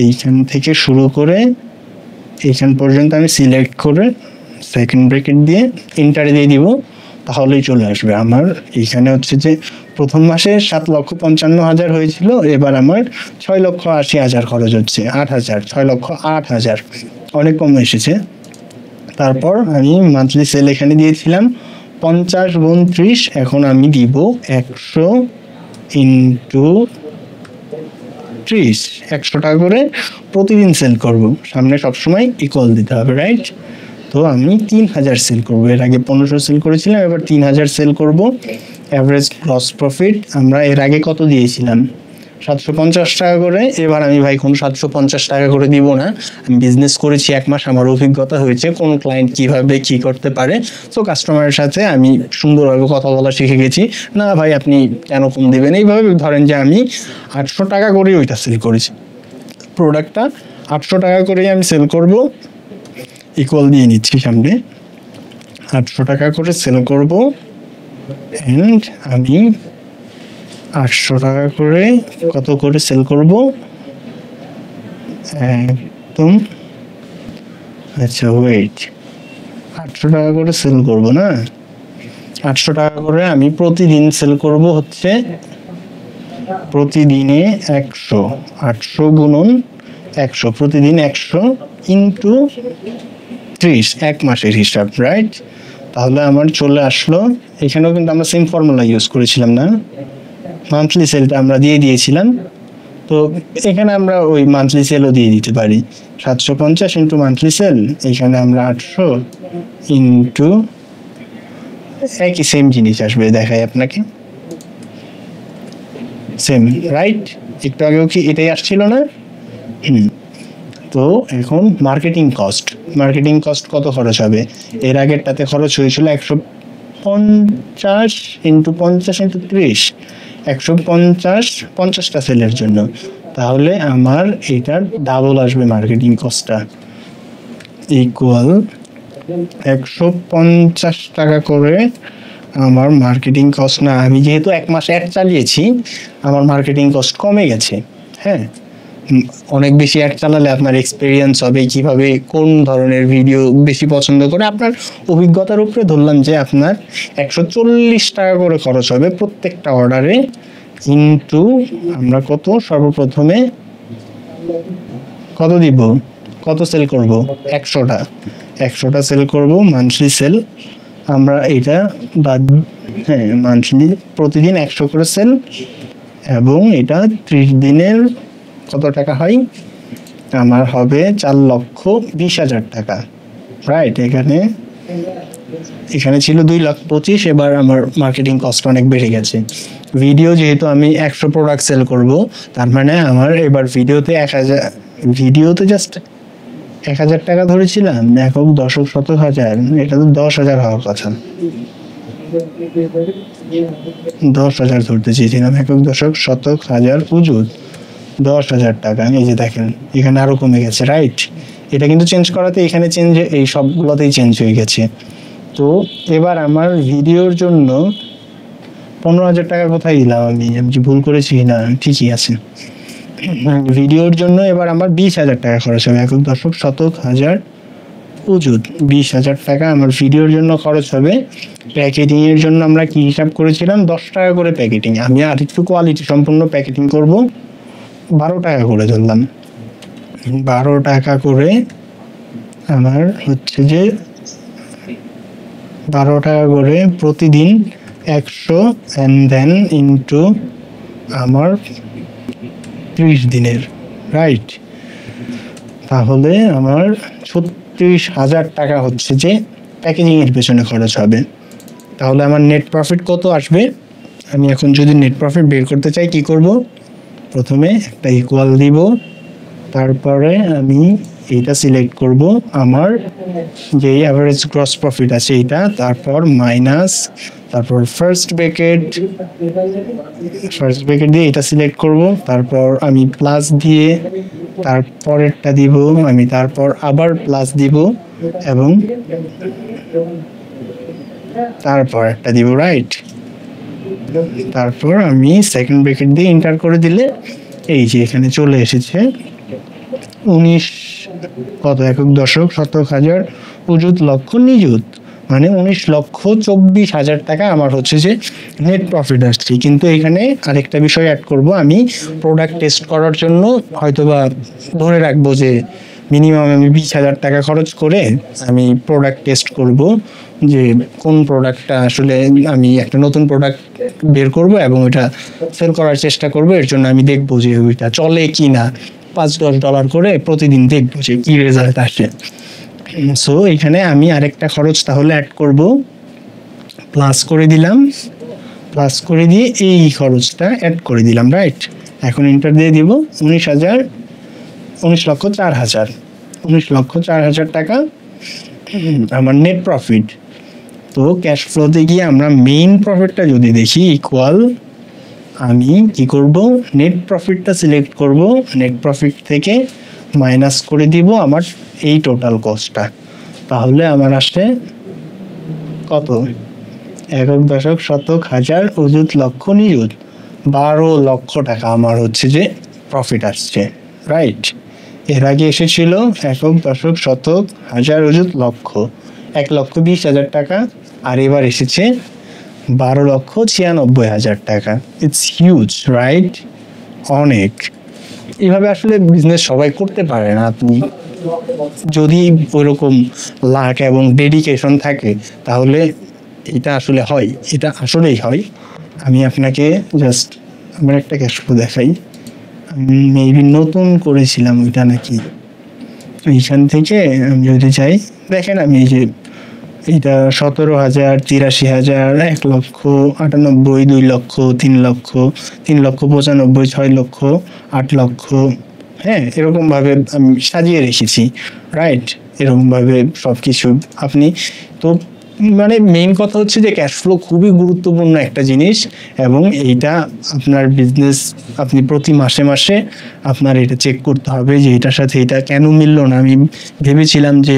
এইখান থেকে শুরু করে এইখান পর্যন্ত আমি সিলেক্ট করে সেকেন্ড ব্র্যাকেট দিয়ে এন্টার দিয়ে দিব, তাহলেই চলে আসবে আমার। এইখানে হচ্ছে যে প্রথম মাসে 7,55,000 হয়েছিল, এবার আমার 6,80,000 খরচ হচ্ছে, 8,000, 6,08,000, অনেক কম এসেছে। তারপর আমি মান্থলি সেল এখানে দিয়েছিলাম 50 গুণ 30, এখন আমি দিব 100 ইন্টু 30, 100 টাকা করে প্রতিদিন সেল করব। সামনে সবসময় ইকুয়াল দিতে হবে, রাইট? তো আমি 3,000 সেল করবো। এর আগে 1500 সেল করেছিলাম, এবার 3,000 সেল করব। অ্যাভারেজ গ্রস প্রফিট আমরা এর আগে কত দিয়েছিলাম? 750 টাকা করে। এবার আমি ভাই কোনো 750 টাকা করে দিব না, আমি বিজনেস করেছি 1 মাস, আমার অভিজ্ঞতা হয়েছে কোন ক্লায়েন্ট কিভাবে কি করতে পারে। তো কাস্টমারের সাথে আমি সুন্দরভাবে কথা বলা শিখে গেছি। না ভাই আপনি কেন কম দিবেন, এইভাবে ধরেন যে আমি 800 টাকা করেই ওইটা সেল করেছি, প্রোডাক্টটা 800 টাকা করেই আমি সেল করব, ইকুয়াল দিয়ে নিচ্ছি সামনে, 800 টাকা করে সেল করব। অ্যান্ড আমি 800 টাকা করে কত করে সেল করব একদম, আচ্ছা ওয়েট, 800 টাকা করে সেল করব না, 800 টাকা করে আমি প্রতিদিন সেল করব হচ্ছে প্রতিদিনে 100, 800 গুণন 100, প্রতিদিন 100 ইন্টু 30, 1 মাসের হিসাব, রাইট? তাহলে আমার চলে আসলো, এখানেও কিন্তু আমরা সেম ফর্মুলা ইউজ করেছিলাম না, মান্থলি সেলটা আমরা দিয়ে দিয়েছিলাম, তো এখানে আমরা ওই মান্থলি সেলও দিয়ে দিতে পারি, 750 ইন্টু মান্থলি সেল, এখানে আমরা 800 ইন্টু, একই সেম জিনিস আসবে, দেখাই আপনাকে, সেম, রাইট? একটু আগেও কি এটাই আসছিল না? তো এখন মার্কেটিং কস্ট কত খরচ হবে? এর আগেরটাতে খরচ হয়েছিল 150 ইন্টু 50 ইন্টু 30, 150টা সেলের জন্য, তাহলে আমার এটার ডাবল আসবে মার্কেটিং কস্টটা, ইকুয়াল 150 টাকা করে আমার মার্কেটিং কস্ট। না, আমি যেহেতু 1 মাস অ্যাড চালিয়েছি আমার মার্কেটিং কস্ট কমে গেছে। হ্যাঁ, অনেক বেশি অ্যাড চালালে আপনার এক্সপিরিয়েন্স হবে কিভাবে কোন ধরনের ভিডিও বেশি পছন্দ করে, আপনার অভিজ্ঞতার উপরে ধরলাম যে আপনার 140 টাকা করে খরচ হবে প্রত্যেকটা অর্ডারে, ইন্টু আমরা কত, সর্বপ্রথমে কত দিব, কত সেল করব, 100টা সেল করব, মান্থলি সেল আমরা এটা বাদ, হ্যাঁ মান্থলি প্রতিদিন 100 করে সেল, এবং এটা 30 দিনের কত টাকা হয়, আমার হবে 4,20,000 টাকা, রাইট? এখানে ছিল 2,25,000, এবার আমার মার্কেটিং কস্ট অনেক বেড়ে গেছে। ভিডিও যেহেতু আমি 100 প্রোডাক্ট সেল করব, তার মানে আমার এবার ভিডিওতে জাস্ট 1,000 টাকা ধরেছিলাম, একক দশক শতক হাজার, এটা তো 10,000 হওয়ার কথা, 10,000 ধরতে চেয়েছিলাম, একক দশক শতক হাজার উজুত 10,000 টাকা। এই যে দেখেন এখানে আরো কমে গেছে, রাইট? এটা কিন্তু চেঞ্জ করাতে এখানে চেঞ্জ, এই সবগুলোতেই চেঞ্জ হয়ে গেছে। তো এবার আমার ভিডিওর জন্য 15,000 টাকা কোথায় দিলাম আমি ভুল করেছি না, ঠিকই আছে, ভিডিওর জন্য এবার আমার 20,000 টাকা খরচ হবে, একক দশক শতক হাজার উজুত 20,000 টাকা আমার ভিডিওর জন্য খরচ হবে। প্যাকেটিং এর জন্য আমরা কি হিসাব করেছিলাম, 10 টাকা করে প্যাকেটিং, আমি আর একটু কোয়ালিটি সম্পূর্ণ প্যাকেটিং করব, 12 টাকা করে ধরলাম, 12 টাকা করে আমার হচ্ছে যে 12 টাকা করে প্রতিদিন 100, অ্যান্ড দেন ইন্টু আমার 30 দিনের, রাইট? তাহলে আমার 36,000 টাকা হচ্ছে যে প্যাকেজিং এর পেছনে খরচ হবে। তাহলে আমার নেট প্রফিট কত আসবে? আমি এখন যদি নেট প্রফিট বের করতে চাই কি করব, প্রথমে একটা ইকুয়াল দিব, তারপরে আমি এইটা সিলেক্ট করব, আমার যে অ্যাভারেজ গ্রস প্রফিট আছে এটা, তারপর মাইনাস, তারপর ফার্স্ট ব্র্যাকেট দিয়ে এটা সিলেক্ট করব, তারপর আমি প্লাস দিয়ে তারপরেরটা দিব, আমি তারপর আবার প্লাস দিব এবং তারপর একটা দিব, রাইট? তারপর আমি সেকেন্ড ব্র্যাকেট দিয়ে এন্টার করে দিলে এই যে এখানে চলে এসেছে 19 কত, একক দশক শতক হাজার উজুত লক্ষ নিযুত, মানে 19,24,000 টাকা আমার হচ্ছে যে নেট প্রফিট আসছে। কিন্তু এখানে আরেকটা বিষয় অ্যাড করব, আমি প্রোডাক্ট টেস্ট করার জন্য হয়তোবা ধরে রাখবো যে মিনিমাম আমি 20,000 টাকা খরচ করে আমি প্রোডাক্ট টেস্ট করব, যে কোন প্রোডাক্টটা আসলে আমি একটা নতুন প্রোডাক্ট বের করব এবং ওটা সেল করার চেষ্টা করব, এর জন্য আমি দেখবো যে ওইটা চলে কি না, $5-10 করে প্রতিদিন দেখবো যে কি রেজাল্ট আসে। সো এখানে আমি আরেকটা খরচ তাহলে অ্যাড করব, প্লাস করে দিলাম, প্লাস করে দিয়ে এই খরচটা অ্যাড করে দিলাম, রাইট? এখন ইন্টার দিয়ে দিব 19,04,000 টাকা আমার নেট প্রফিট। তো ক্যাশ ফ্লোতে গিয়ে আমরা মেইন প্রফিটটা যদি দেখি ইকুয়াল, আমি কি করব, নেট প্রফিটটা সিলেক্ট করব, নেট প্রফিট থেকে মাইনাস করে দিব আমার এই টোটাল কস্টটা। তাহলে আমার আসে কত, একক দশক শতক হাজার অযুত লক্ষ নিযুত 12 লক্ষ টাকা আমার হচ্ছে যে প্রফিট আসছে, রাইট। এর আগে এসেছিল একক দশক শতক হাজার অযুত লক্ষ 1,20,000 টাকা, আর এবার এসেছে 12,96,000 টাকা। It's huge, right? অনেক। এইভাবে আসলে বিজনেস সবাই করতে পারে না। আপনি যদি ওইরকম লাক এবং ডেডিকেশন থাকে তাহলে এটা আসলে হয়, এটা আসলেই হয়। আমি আপনাকে জাস্ট আমার একটা ক্যাশ ফ্লো দেখাই। আমি মেবি নতুন করেছিলাম ওইটা নাকি, এইখান থেকে আমি যদি চাই দেখেন, আমি এই যে এটা 17,000, 83,000, 1,98,000, 2 লক্ষ, 3 লক্ষ, 3,95,000, 6 লক্ষ, 8 লক্ষ, হ্যাঁ এরকমভাবে আমি সাজিয়ে রেখেছি, রাইট। এরকমভাবে সব কিছু আপনি তো মানে মেইন কথা হচ্ছে যে ক্যাশ ফ্লো খুবই গুরুত্বপূর্ণ একটা জিনিস, এবং এইটা আপনার বিজনেস আপনি প্রতি মাসে মাসে আপনার এটা চেক করতে হবে যে এটার সাথে এটা কেন মিললো না। আমি ভেবেছিলাম যে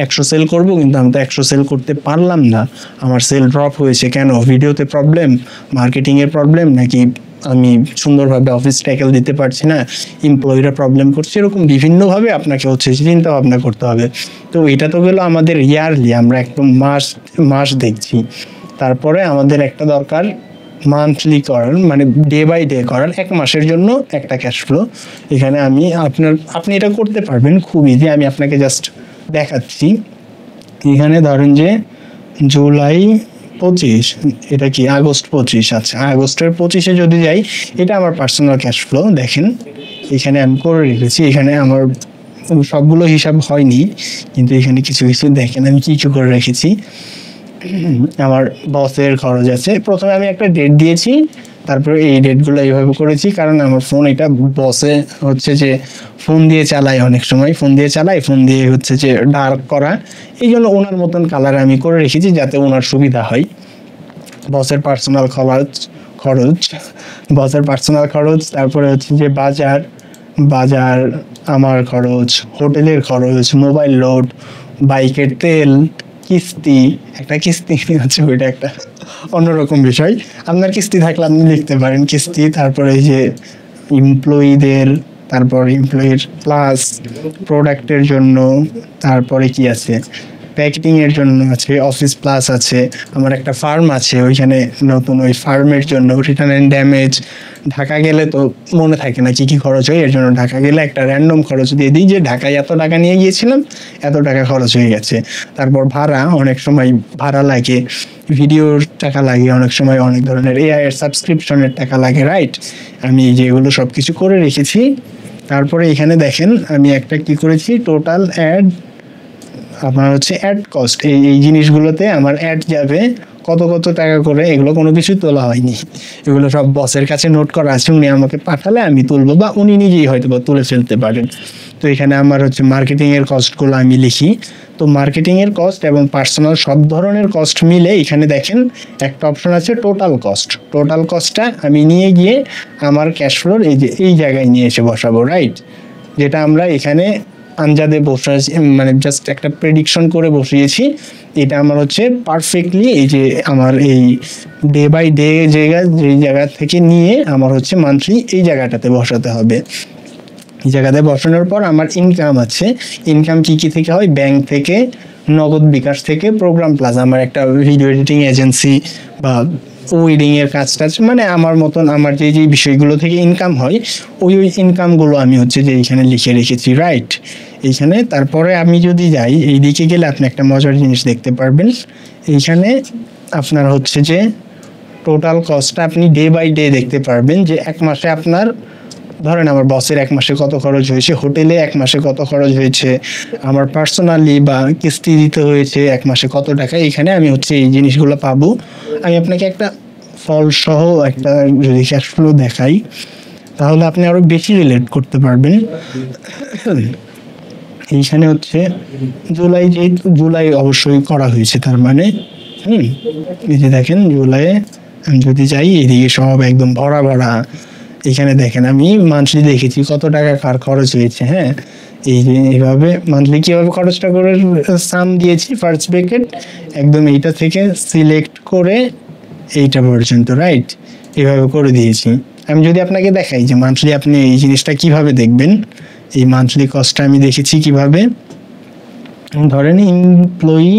100 সেল করব, কিন্তু আমি তো 100 সেল করতে পারলাম না, আমার সেল ড্রপ হয়েছে কেন, ভিডিওতে প্রবলেম, মার্কেটিংয়ের প্রবলেম, নাকি আমি সুন্দরভাবে অফিস ট্যাকেল দিতে পারছি না, এমপ্লয়িরা প্রবলেম করছে, এরকম বিভিন্নভাবে আপনাকে হচ্ছে চিন্তা ভাবনা করতে হবে। তো এটা তো গেলো আমাদের ইয়ারলি, আমরা একদম মাস দেখছি। তারপরে আমাদের একটা দরকার মান্থলি করার, মানে ডে বাই ডে করার, 1 মাসের জন্য একটা ক্যাশ ফ্লো। এখানে আপনি এটা করতে পারবেন খুব ইজি। আমি আপনাকে জাস্ট দেখাচ্ছি। এখানে ধরেন যে জুলাই 25, এটা কি আগস্ট 25, আচ্ছা আগস্টের 25-এ যদি যাই, এটা আমার পার্সোনাল ক্যাশ ফ্লো। দেখেন এখানে আমি করে রেখেছি, এখানে আমার সবগুলো হিসাব হয়নি, কিন্তু এখানে কিছু কিছু দেখেন আমি কি করে রেখেছি। আমার বসের খরচ আছে, প্রথমে আমি একটা ডেট দিয়েছি, তারপরে এই ডেটগুলো এইভাবে করেছি, কারণ আমার ফোন এটা বসে হচ্ছে যে ফোন দিয়ে চালায়, অনেক সময় ফোন দিয়ে হচ্ছে যে ডার্ক করা, এই জন্য ওনার মতন কালার আমি করে রেখেছি যাতে ওনার সুবিধা হয়। বসের পার্সোনাল খরচ, তারপরে হচ্ছে যে বাজার আমার খরচ, হোটেলের খরচ, মোবাইল লোড, বাইকের তেল, কিস্তি আছে, ওইটা একটা অন্যরকম বিষয়। আপনার কিস্তি থাকলে আপনি লিখতে পারেন কিস্তি, তারপরে এই যে এমপ্লয়িদের, তারপর এমপ্লয়ির প্লাস প্রোডাক্টের জন্য, তারপরে কি আছে প্যাকেটিং এর জন্য আছে, অফিস প্লাস আছে, আমার একটা ফার্ম আছে ওইখানে নতুন, ওই ফার্মের জন্য রিটার্ন এন্ড ড্যামেজ, ঢাকা গেলে তো মনে থাকে না কি কি খরচ হয়, এর জন্য ঢাকা গেলে একটা র্যান্ডম খরচ দিয়ে দিই যে ঢাকায় এত টাকা নিয়ে গিয়েছিলাম, এত টাকা খরচ হয়ে গেছে। তারপর ভাড়া, অনেক সময় ভাড়া লাগে, ভিডিওর টাকা লাগে, অনেক সময় অনেক ধরনের এআই এর সাবস্ক্রিপশনের টাকা লাগে, রাইট। আমি যেগুলো সব কিছু করে রেখেছি। তারপরে এখানে দেখেন আমি একটা কি করেছি, টোটাল অ্যাড, আপনার হচ্ছে অ্যাড কস্ট, এই জিনিসগুলোতে আমার অ্যাড যাবে কত টাকা করে, এগুলো কোনো কিছু তোলা হয়নি, এগুলো সব বসের কাছে নোট করা আছে, উনি আমাকে পাঠালে আমি তুলবো, বা উনি নিজেই হয়তো বা তুলে ফেলতে পারেন। তো এখানে আমার হচ্ছে মার্কেটিংয়ের কস্টগুলো আমি লিখি। তো মার্কেটিংয়ের কস্ট এবং পার্সোনাল সব ধরনের কস্ট মিলে এখানে দেখেন একটা অপশন আছে টোটাল কস্টটা আমি নিয়ে গিয়ে আমার ক্যাশ ফ্লোর এই জায়গায় নিয়ে এসে বসাবো, রাইট। যেটা আমরা এখানে আনজাদে বসিয়েছি, মানে জাস্ট একটা প্রেডিকশন করে বসিয়েছি। এটা আমার হচ্ছে পারফেক্টলি এই যে আমার এই ডে বাই ডে জায়গা থেকে নিয়ে আমার হচ্ছে মান্থলি এই জায়গাটাতে বসাতে হবে। এই জায়গাতে বসানোর পর আমার ইনকাম আছে, ইনকাম কি থেকে হয়, ব্যাংক থেকে, নগদ বিকাশ থেকে, প্রোগ্রাম প্লাস, আমার একটা ভিডিও এডিটিং এজেন্সি বা ওয়েডিং এর কাজ, মানে আমার মতন আমার যে বিষয়গুলো থেকে ইনকাম হয়, ওই ইনকামগুলো আমি হচ্ছে যে এইখানে লিখে রেখেছি, রাইট। এইখানে তারপরে আমি যদি যাই এই দিকে গেলে আপনি একটা মজার জিনিস দেখতে পারবেন। এইখানে আপনার হচ্ছে যে টোটাল কস্টটা আপনি ডে বাই ডে দেখতে পারবেন, যে 1 মাসে আপনার ধরেন আমার বসের 1 মাসে কত খরচ হয়েছে, হোটেলে 1 মাসে কত খরচ হয়েছে, আমার পার্সোনালি বা কিস্তি দিতে হয়েছে 1 মাসে কত টাকা। এখানে আমি হচ্ছে এই জিনিসগুলো পাবো। আমি আপনাকে একটা ফল সহ একটা যদি ক্যাশ ফ্লো দেখাই, তাহলে আপনি আরো বেশি রিলেট করতে পারবেন। এইখানে হচ্ছে জুলাই, যেহেতু জুলাই অবশ্যই করা হয়েছে, তার মানে এই যে দেখেন জুলাই আমি যদি যাই এদিকে সব একদম ভরা ভরা। এখানে দেখেন আমি মান্থলি দেখেছি কত টাকা কার খরচ হয়েছে। হ্যাঁ, এই যে এইভাবে মান্থলি কিভাবে খরচটা করে সাম দিয়েছি, ফার্স্ট ব্র্যাকেট একদম এইটা থেকে সিলেক্ট করে এইটা পর্যন্ত, রাইট, এইভাবে করে দিয়েছি। আমি যদি আপনাকে দেখাই যে মান্থলি আপনি এই জিনিসটা কিভাবে দেখবেন, এই মান্থলি কস্টটা আমি দেখেছি কিভাবে। ধরেন এমপ্লয়ি,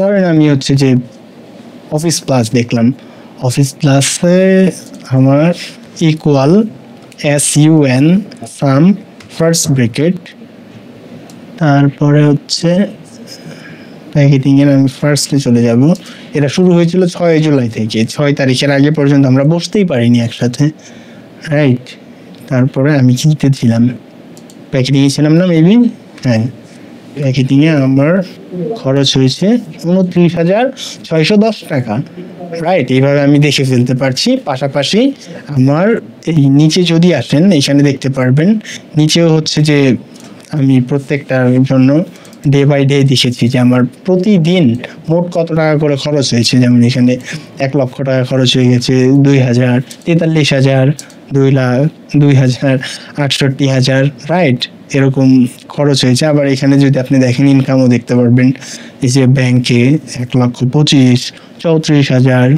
ধরেন আমি হচ্ছে যে অফিস প্লাস দেখলাম, অফিস প্লাসে আমার ইকুয়াল SUN সাম ফার্স্ট ব্র্যাকেট, তারপরে হচ্ছে প্যাকেটিংয়ের আমি ফার্স্টে চলে যাব। এটা শুরু হয়েছিল 6 জুলাই থেকে, 6 তারিখের আগে পর্যন্ত আমরা বসতেই পারিনি একসাথে, রাইট। তারপরে আমি কিনতে ছিলাম, প্যাকেটিংয়ে ছিলাম না মেবি, হ্যাঁ, প্যাকেটিংয়ে আমার খরচ হয়েছে 29,610 টাকা, রাইট। এইভাবে আমি দেখে ফেলতে পারছি। পাশাপাশি আমার এই নিচে যদি আসেন এখানে দেখতে পারবেন, নিচেও হচ্ছে যে আমি প্রত্যেকটার জন্য ডে বাই ডে দেখেছি যে আমার প্রতিদিন মোট কত টাকা করে খরচ হয়েছে। যেমন এখানে 1 লক্ষ টাকা খরচ হয়ে গেছে, 2,000, 43,000, 2 লাখ, 2,000, 68,000, রাইট, এরকম খরচ হয়েছে। আবার এখানে যদি আপনি দেখেন ইনকামও দেখতে পারবেন, এই যে ব্যাংকে 1,25,000, 34,000,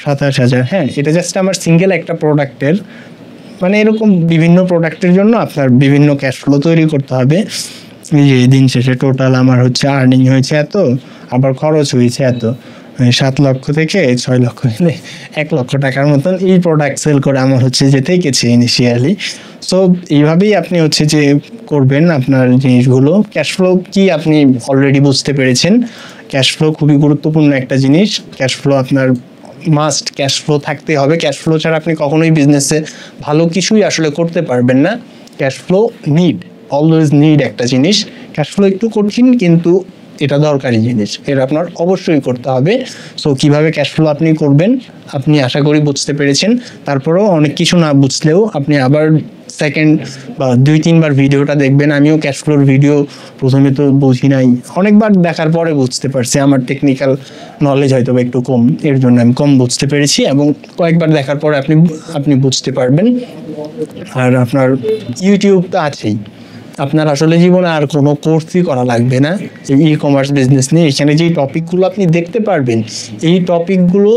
27,000। হ্যাঁ, এটা জাস্ট আমার সিঙ্গেল একটা প্রোডাক্টের, মানে এরকম বিভিন্ন প্রোডাক্টের জন্য আপনার বিভিন্ন ক্যাশ ফ্লো তৈরি করতে হবে। এই যে দিন শেষে টোটাল আমার হচ্ছে আর্নিং হয়েছে এত, আবার খরচ হয়েছে এত, 7 লক্ষ থেকে 6 লক্ষ হলে 1 লক্ষ টাকার মতন এই প্রোডাক্ট সেল করে আমার হচ্ছে যে থেকেছে ইনিশিয়ালি। সো এইভাবেই আপনি হচ্ছে যে করবেন আপনার জিনিসগুলো। ক্যাশ ফ্লো কি আপনি অলরেডি বুঝতে পেরেছেন। ক্যাশ ফ্লো খুবই গুরুত্বপূর্ণ একটা জিনিস। ক্যাশ ফ্লো আপনার মাস্ট, ক্যাশ ফ্লো থাকতে হবে। ক্যাশ ফ্লো ছাড়া আপনি কখনোই বিজনেসে ভালো কিছুই আসলে করতে পারবেন না। Cash flow need, always need একটা জিনিস। ক্যাশ ফ্লো একটু কঠিন কিন্তু এটা দরকারি জিনিস, এটা আপনার অবশ্যই করতে হবে। সো কিভাবে ক্যাশ ফ্লো আপনি করবেন আপনি আশা করি বুঝতে পেরেছেন। তারপরেও অনেক কিছু না বুঝলেও আপনি আবার সেকেন্ড বা 2-3 বার ভিডিওটা দেখবেন। আমিও ক্যাশ ফ্লোর ভিডিও প্রথমে তো বুঝি নাই, অনেকবার দেখার পরে বুঝতে পারছি। আমার টেকনিক্যাল নলেজ হয়তো একটু কম, এর জন্য আমি কম বুঝতে পেরেছি, এবং কয়েকবার দেখার পরে আপনি বুঝতে পারবেন। আর আপনার ইউটিউব তো আছেই, আপনার আসলে জীবনে আর কোনো কোর্সই করা লাগবে না এই ই-কমার্স বিজনেস নিয়ে। এখানে যেই টপিকগুলো আপনি দেখতে পারবেন, এই টপিকগুলো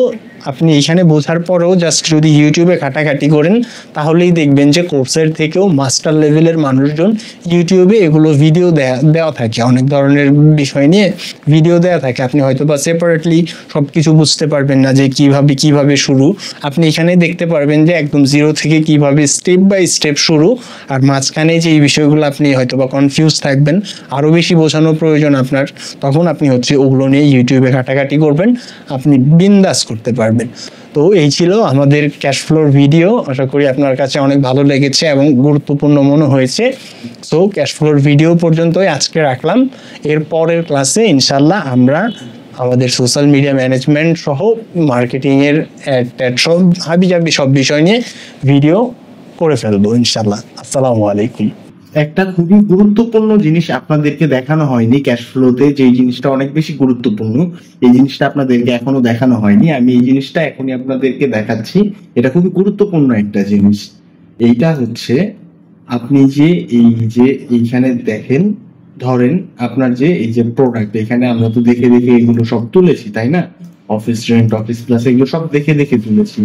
আপনি এখানে বোঝার পরেও জাস্ট যদি ইউটিউবে ঘাটাঘাটি করেন তাহলেই দেখবেন যে কোর্সের থেকেও মাস্টার লেভেলের মানুষজন ইউটিউবে এগুলো ভিডিও দেওয়া থাকে, অনেক ধরনের বিষয় নিয়ে ভিডিও দেওয়া থাকে। আপনি হয়তো বা সেপারেটলি সব কিছু বুঝতে পারবেন না যে কিভাবে শুরু, আপনি এখানে দেখতে পারবেন যে একদম জিরো থেকে কিভাবে স্টেপ বাই স্টেপ শুরু। আর মাঝখানে যে এই বিষয়গুলো আপনি হয়তো বা কনফিউজ থাকবেন, আরও বেশি বোঝানোর প্রয়োজন আপনার, তখন আপনি হচ্ছে ওগুলো নিয়ে ইউটিউবে ঘাটাঘাটি করবেন, আপনি বিন্দাস করতে পারবেন। তো এই ছিল আমাদের ক্যাশ ফ্লোর ভিডিও। আশা করি আপনার কাছে অনেক ভালো লেগেছে এবং গুরুত্বপূর্ণ মনে হয়েছে। সো ক্যাশ ফ্লোর ভিডিও পর্যন্তই আজকে রাখলাম। এর পরের ক্লাসে ইনশাল্লাহ আমরা আমাদের সোশ্যাল মিডিয়া ম্যানেজমেন্ট সহ মার্কেটিংয়ের অ্যাড সব হাবিজাবি সব বিষয় নিয়ে ভিডিও করে ফেলবো ইনশাল্লাহ। আসসালামু আলাইকুম। একটা খুবই গুরুত্বপূর্ণ জিনিস আপনাদেরকে দেখানো হয়নি ক্যাশ ফ্লোতে, যে জিনিসটা অনেক বেশি গুরুত্বপূর্ণ, এই জিনিসটা আপনাদেরকে এখনো দেখানো হয়নি। আমি এই জিনিসটা এখনই আপনাদেরকে দেখাচ্ছি। এটা খুবই গুরুত্বপূর্ণ একটা জিনিস। এইটা হচ্ছে আপনি যে এইখানে দেখেন, ধরেন আপনার যে এই যে প্রোডাক্ট, এখানে আমরা তো দেখে দেখে এগুলো সব তুলেছি, তাই না? অফিস রেন্ট, অফিস প্লাস, এগুলো সব দেখে দেখে তুলেছি।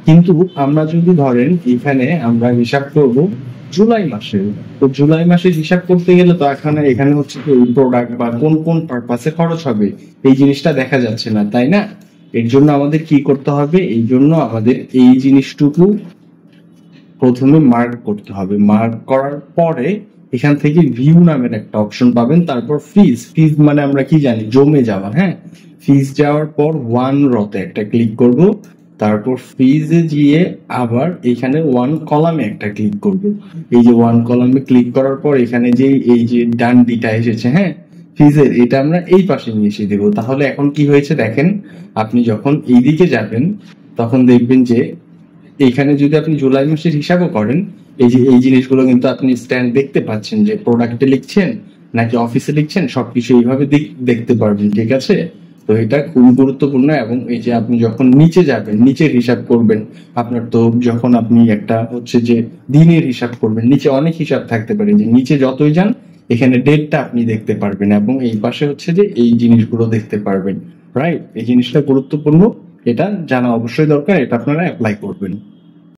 কিন্তু আমরা যদি ধরেন এখানে আমরা হিসাব করবো জুলাই মাসে, তো জুলাই মাসে হিসাব করতে গেলে তো এখানে হচ্ছে প্রোডাক্ট বা কোন কোন পারপাসে খরচ হবে এই জিনিসটা দেখা যাচ্ছে না, তাই না? এর জন্য আমাদের কি করতে হবে? এই জন্য আমাদের এই জিনিসটুকু প্রথমে মার্ক করতে হবে। মার্ক করার পরে এখান থেকে ভিউ নামের একটা অপশন পাবেন, তারপর ফিজ মানে আমরা কি জানি, জমে যাওয়া। হ্যাঁ, ফিজ যাওয়ার পর 1 রতে একটা ক্লিক করব, তারপর ফিজে গিয়ে আবার এখানে 1 কলামে একটা ক্লিক করব। এই যে 1 কলামে ক্লিক করার পর এখানে যে এই যে ডান দিটা এসেছে, হ্যাঁ, ফিজের, এটা আমরা এই পাশে নিয়ে এসে দেবো। তাহলে এখন কি হয়েছে দেখেন, আপনি যখন এইদিকে যাবেন তখন দেখবেন যে এইখানে যদি আপনি জুলাই মাসের হিসাবও করেন, এই জিনিসগুলো কিন্তু আপনি স্ট্যান্ড দেখতে পাচ্ছেন যে প্রোডাক্টে লিখছেন নাকি অফিসে লিখছেন, সবকিছু এইভাবে দেখতে পারবেন। ঠিক আছে, তো এটা খুবই গুরুত্বপূর্ণ। এবং এই যে আপনি যখন নিচে যাবেন, নিচের হিসাব করবেন, আপনার তো যখন আপনি একটা হচ্ছে যে দিনের হিসাব করবেন, নিচে অনেক হিসাব থাকতে পারে, যে নিচে যতই যান এখানে ডেটটা আপনি দেখতে পারবেন এবং এই পাশে হচ্ছে যে এই জিনিসগুলো দেখতে পারবেন। রাইট, এই জিনিসটা গুরুত্বপূর্ণ, এটা জানা অবশ্যই দরকার, এটা আপনারা অ্যাপ্লাই করবেন।